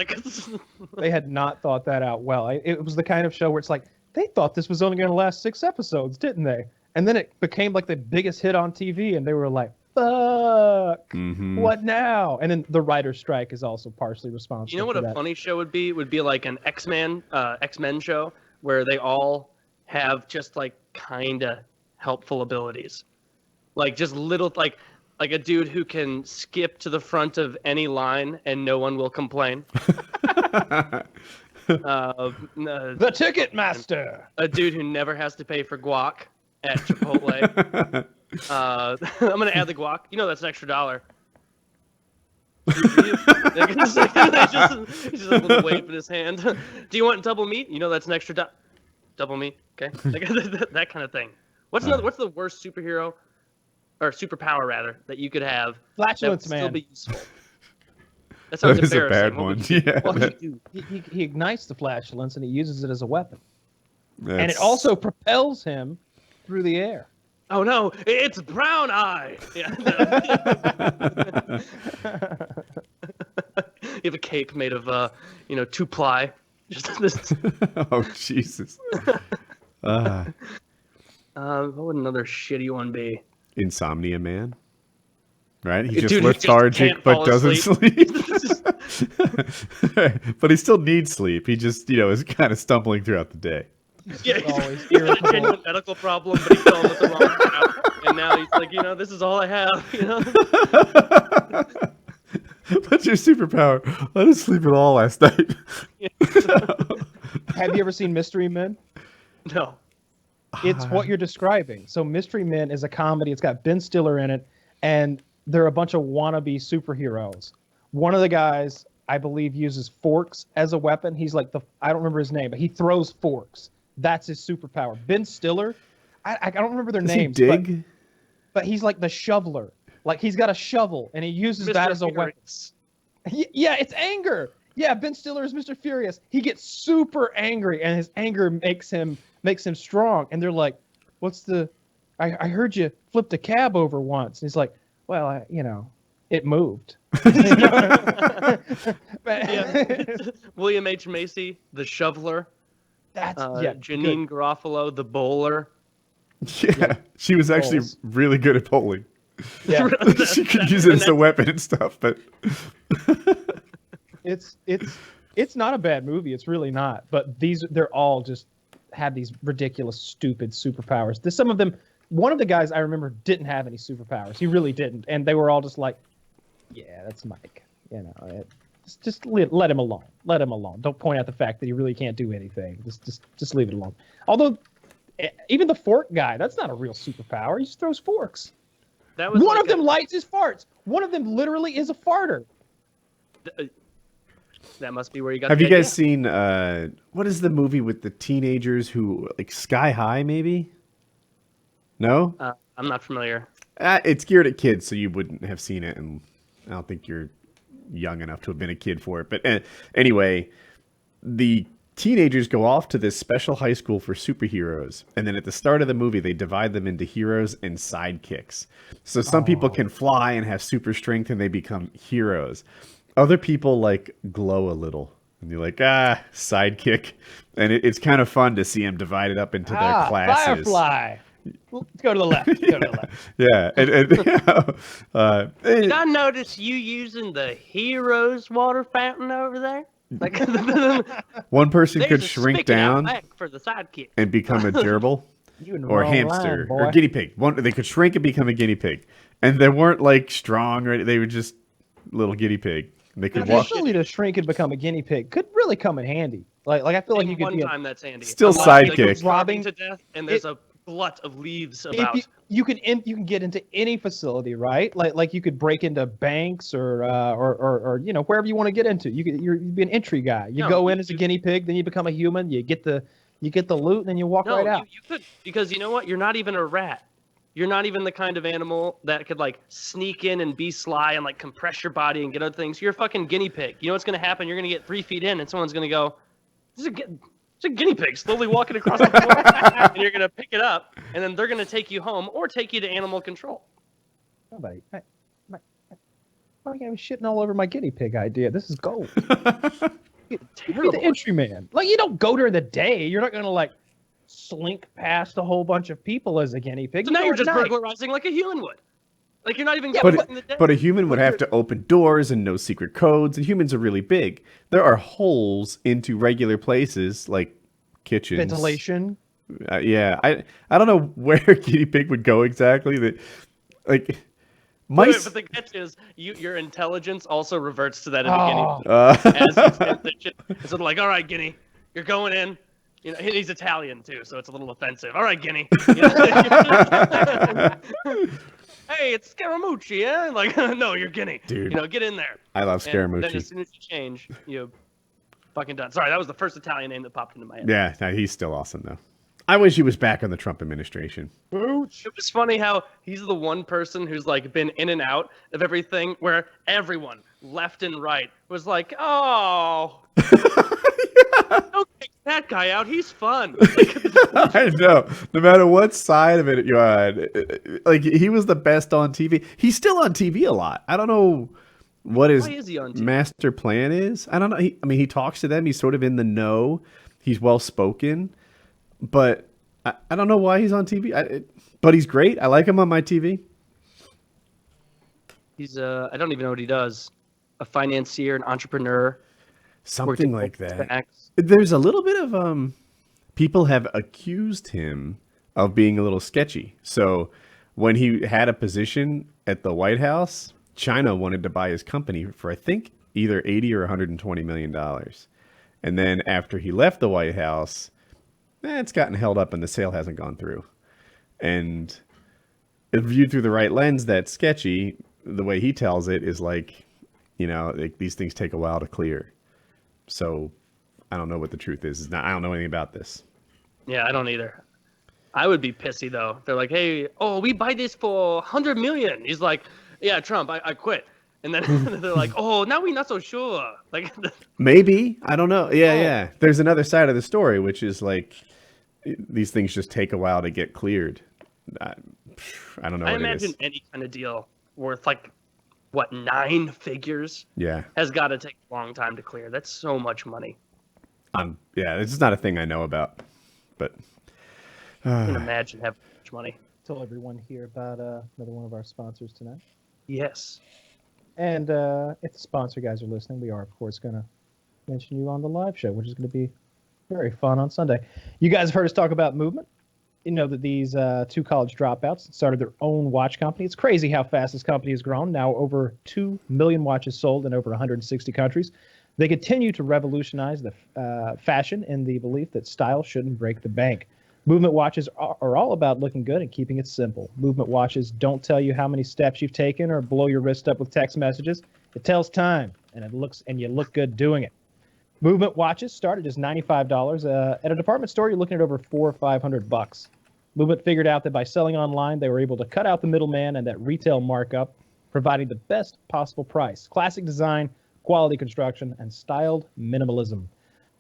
They had not thought that out well. It was the kind of show where it's they thought this was only going to last 6 episodes, didn't they? And then it became the biggest hit on TV, and they were like, fuck, what now? And then the writer's strike is also partially responsible. You know what for a funny show would be? Would be like an X-Men show where they all have just kind of helpful abilities. Just little, like a dude who can skip to the front of any line and no one will complain. The Ticket Master. A dude who never has to pay for guac at Chipotle. I'm gonna add the guac. That's an extra $1. He's just a little wave in his hand. Do you want double meat? That's an extra double meat. Okay, that kind of thing. What's the worst superhero or superpower rather that you could have? Flatulence that would man. Still be useful. That sounds is a embarrassing. bad one. Yeah. Well, he ignites the flatulence and he uses it as a weapon. And it also propels him through the air. Oh no, it's Brown Eye. Yeah. You have a cape made of 2-ply. Just this. Oh Jesus. What would another shitty one be? Insomnia Man. Right? He just Dude, lethargic but doesn't sleep. But he still needs sleep. He just, is kind of stumbling throughout the day. Yeah, always he's got a genuine medical problem, but he fell with the wrong crowd. And now he's like, this is all I have. What's your superpower? I didn't sleep at all last night. Have you ever seen Mystery Men? No. It's what you're describing. So Mystery Men is a comedy. It's got Ben Stiller in it, and they're a bunch of wannabe superheroes. One of the guys, I believe, uses forks as a weapon. He's I don't remember his name, but he throws forks. That's his superpower. Ben Stiller, I don't remember their names. He dig? But he's like the shoveler. He's got a shovel, and he uses that as a weapon. Yeah, it's anger. Yeah, Ben Stiller is Mr. Furious. He gets super angry, and his anger makes him strong. And they're like, "What's the? I heard you flipped a cab over once." And he's like, "Well, it moved." William H. Macy, the shoveler. That's Janine Garofalo, the bowler. Yeah, she was actually really good at bowling. Yeah, she could use it as a weapon and stuff, but it's not a bad movie. It's really not. But they're all just have these ridiculous, stupid superpowers. Some of them, one of the guys I remember didn't have any superpowers. He really didn't, and they were all just like, "Yeah, that's Mike." You know, just let him alone. Let him alone. Don't point out the fact that he really can't do anything. Just leave it alone. Although, even the fork guy, that's not a real superpower. He just throws forks. That was one of them lights his farts. One of them literally is a farter. That must be where you got. Have you guys seen what is the movie with the teenagers who like Sky High? Maybe. No. I'm not familiar. It's geared at kids, so you wouldn't have seen it, and I don't think you're young enough to have been a kid for it. But anyway, the teenagers go off to this special high school for superheroes, and then at the start of the movie they divide them into heroes and sidekicks. So some people can fly and have super strength and they become heroes. Other people like glow a little and you're like, sidekick. And it's kind of fun to see them divided up into their classes. Firefly. Let's go to the left. Go to the left. Yeah, Did I notice you using the heroes water fountain over there? Like, one person could shrink down for the sidekick and become a gerbil or a hamster or guinea pig. They could shrink and become a guinea pig, and they weren't like strong, right? They were just little guinea pig. They could walk. The ability to shrink and become a guinea pig could really come in handy. Like I feel like you could one time that's handy. Still sidekick. Robbing to death, and there's a glut of leaves about. You can get into any facility, right? Like you could break into banks or you know, wherever you want to get into. You'd be an entry guy. You go in as a guinea pig, then you become a human. You get the loot, and then you walk right out. You could, because you know what? You're not even a rat. You're not even the kind of animal that could like sneak in and be sly and like compress your body and get other things. You're a fucking guinea pig. You know what's gonna happen? You're gonna get 3 feet in, and someone's gonna go, "It's a guinea pig slowly walking across the floor," and you're gonna pick it up, and then they're gonna take you home or take you to animal control. Nobody. Why are you shitting all over my guinea pig idea? This is gold. You're the entry man. Like, you don't go during the day. You're not gonna like slink past a whole bunch of people as a guinea pig. So now you're just burglarizing like a human would. Like, you're not even but a human would have to open doors and know secret codes, and humans are really big. There are holes into regular places like kitchens. Ventilation. Yeah, I don't know where a guinea pig would go exactly. Like mice. But the catch is your intelligence also reverts to that of a guinea pig. As it's sort of like, all right, guinea, you're going in. You know, he's Italian too, so it's a little offensive. All right, guinea. Hey, it's Scaramucci, yeah? Like, no, you're guinea. Dude. You know, get in there. I love Scaramucci. And then as soon as you change, you fucking done. Sorry, that was the first Italian name that popped into my head. Yeah, no, he's still awesome, though. I wish he was back on the Trump administration. It was funny how he's the one person who's, like, been in and out of everything where everyone, left and right, was like, oh... Don't kick that guy out. He's fun. I know. No matter what side of it you're on, like he was the best on TV. He's still on TV a lot. I don't know what his master plan is. I don't know. He talks to them. He's sort of in the know. He's well spoken, but I don't know why he's on TV. But he's great. I like him on my TV. He's I don't even know what he does. A financier, an entrepreneur. Something like that. There's a little bit of people have accused him of being a little sketchy. So when he had a position at the White House, China wanted to buy his company for, I think, either $80 or $120 million. And then after he left the White House, it's gotten held up and the sale hasn't gone through. And if viewed through the right lens, that's sketchy. The way he tells it is like, you know, like these things take a while to clear. So I don't know what the truth is. I don't know anything about this. Yeah, I don't either. I would be pissy though. They're like, hey, we buy this for $100 million. He's like, yeah, Trump, I quit. And then they're like, oh, now we're not so sure. Like, maybe. I don't know. Yeah. There's another side of the story, which is like these things just take a while to get cleared. I don't know. I imagine any kind of deal worth like what, 9 figures? Yeah. Has got to take a long time to clear. That's so much money. Yeah, it's just not a thing I know about. But I can imagine having so much money. Tell everyone here about another one of our sponsors tonight. Yes. And if the sponsor guys are listening, we are, of course, going to mention you on the live show, which is going to be very fun on Sunday. You guys have heard us talk about movement. You know that these 2 college dropouts started their own watch company. It's crazy how fast this company has grown. Now over 2 million watches sold in over 160 countries. They continue to revolutionize the fashion in the belief that style shouldn't break the bank. Movement watches are all about looking good and keeping it simple. Movement watches don't tell you how many steps you've taken or blow your wrist up with text messages. It tells time, and you look good doing it. Movement watches start at just $95. At a department store, you're looking at over $400 or $500. Movement figured out that by selling online, they were able to cut out the middleman and that retail markup, providing the best possible price. Classic design, quality construction, and styled minimalism.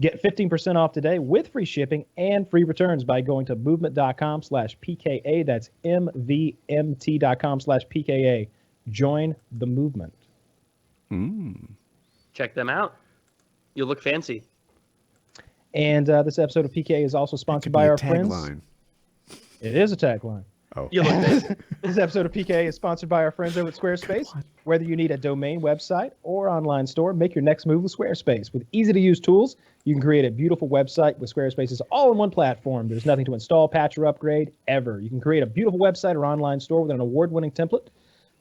Get 15% off today with free shipping and free returns by going to movement.com/PKA. That's MVMT.com/PKA. Join the movement. Check them out. You'll look fancy. And this episode of PKA is also sponsored by our friends. Tagline. It is a tagline. Oh. You look fancy. This episode of PKA is sponsored by our friends over at Squarespace. Whether you need a domain, website, or online store, make your next move with Squarespace. With easy-to-use tools, you can create a beautiful website with Squarespace's all-in-one platform. There's nothing to install, patch, or upgrade ever. You can create a beautiful website or online store with an award-winning template.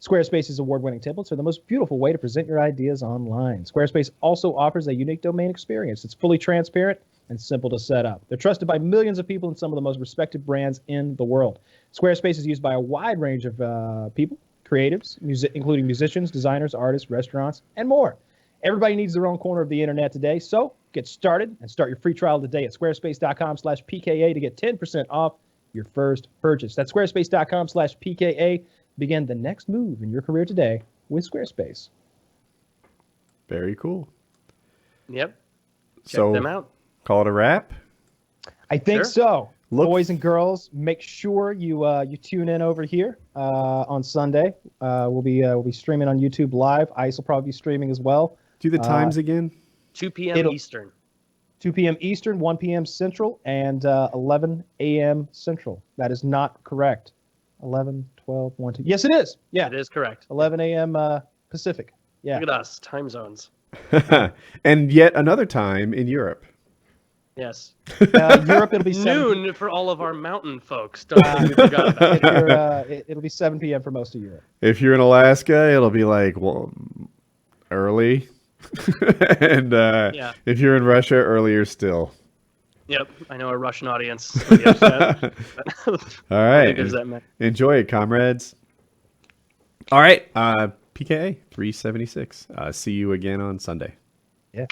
Squarespace's award-winning templates are the most beautiful way to present your ideas online. Squarespace also offers a unique domain experience. It's fully transparent and simple to set up. They're trusted by millions of people and some of the most respected brands in the world. Squarespace is used by a wide range of people, creatives, including musicians, designers, artists, restaurants, and more. Everybody needs their own corner of the internet today, so get started and start your free trial today at squarespace.com/PKA to get 10% off your first purchase. That's squarespace.com/PKA. Begin the next move in your career today with Squarespace. Very cool. Yep. Check them out. Call it a wrap? I think Sure. so. Look- Boys and girls, make sure you tune in over here on Sunday. We'll be streaming on YouTube Live. Ice will probably be streaming as well. Do the times again? 2 p.m. It'll- Eastern. 2 p.m. Eastern, 1 p.m. Central, and 11 a.m. Central. That is not correct. 11, 12, 1, 2. Yes, it is. Yeah, It is correct. 11 a.m. Pacific. Yeah. Look at us. Time zones. And yet another time in Europe. Yes. Europe, it'll be 7 Noon for all of our mountain folks. Don't think we forgot about that. It'll be 7 p.m. for most of Europe. If you're in Alaska, it'll be like early. And Yeah. if you're in Russia, earlier still. Yep. I know a Russian audience will be upset. All right. There's that many. Enjoy it, comrades. All right. PKA 376. See you again on Sunday. Yeah.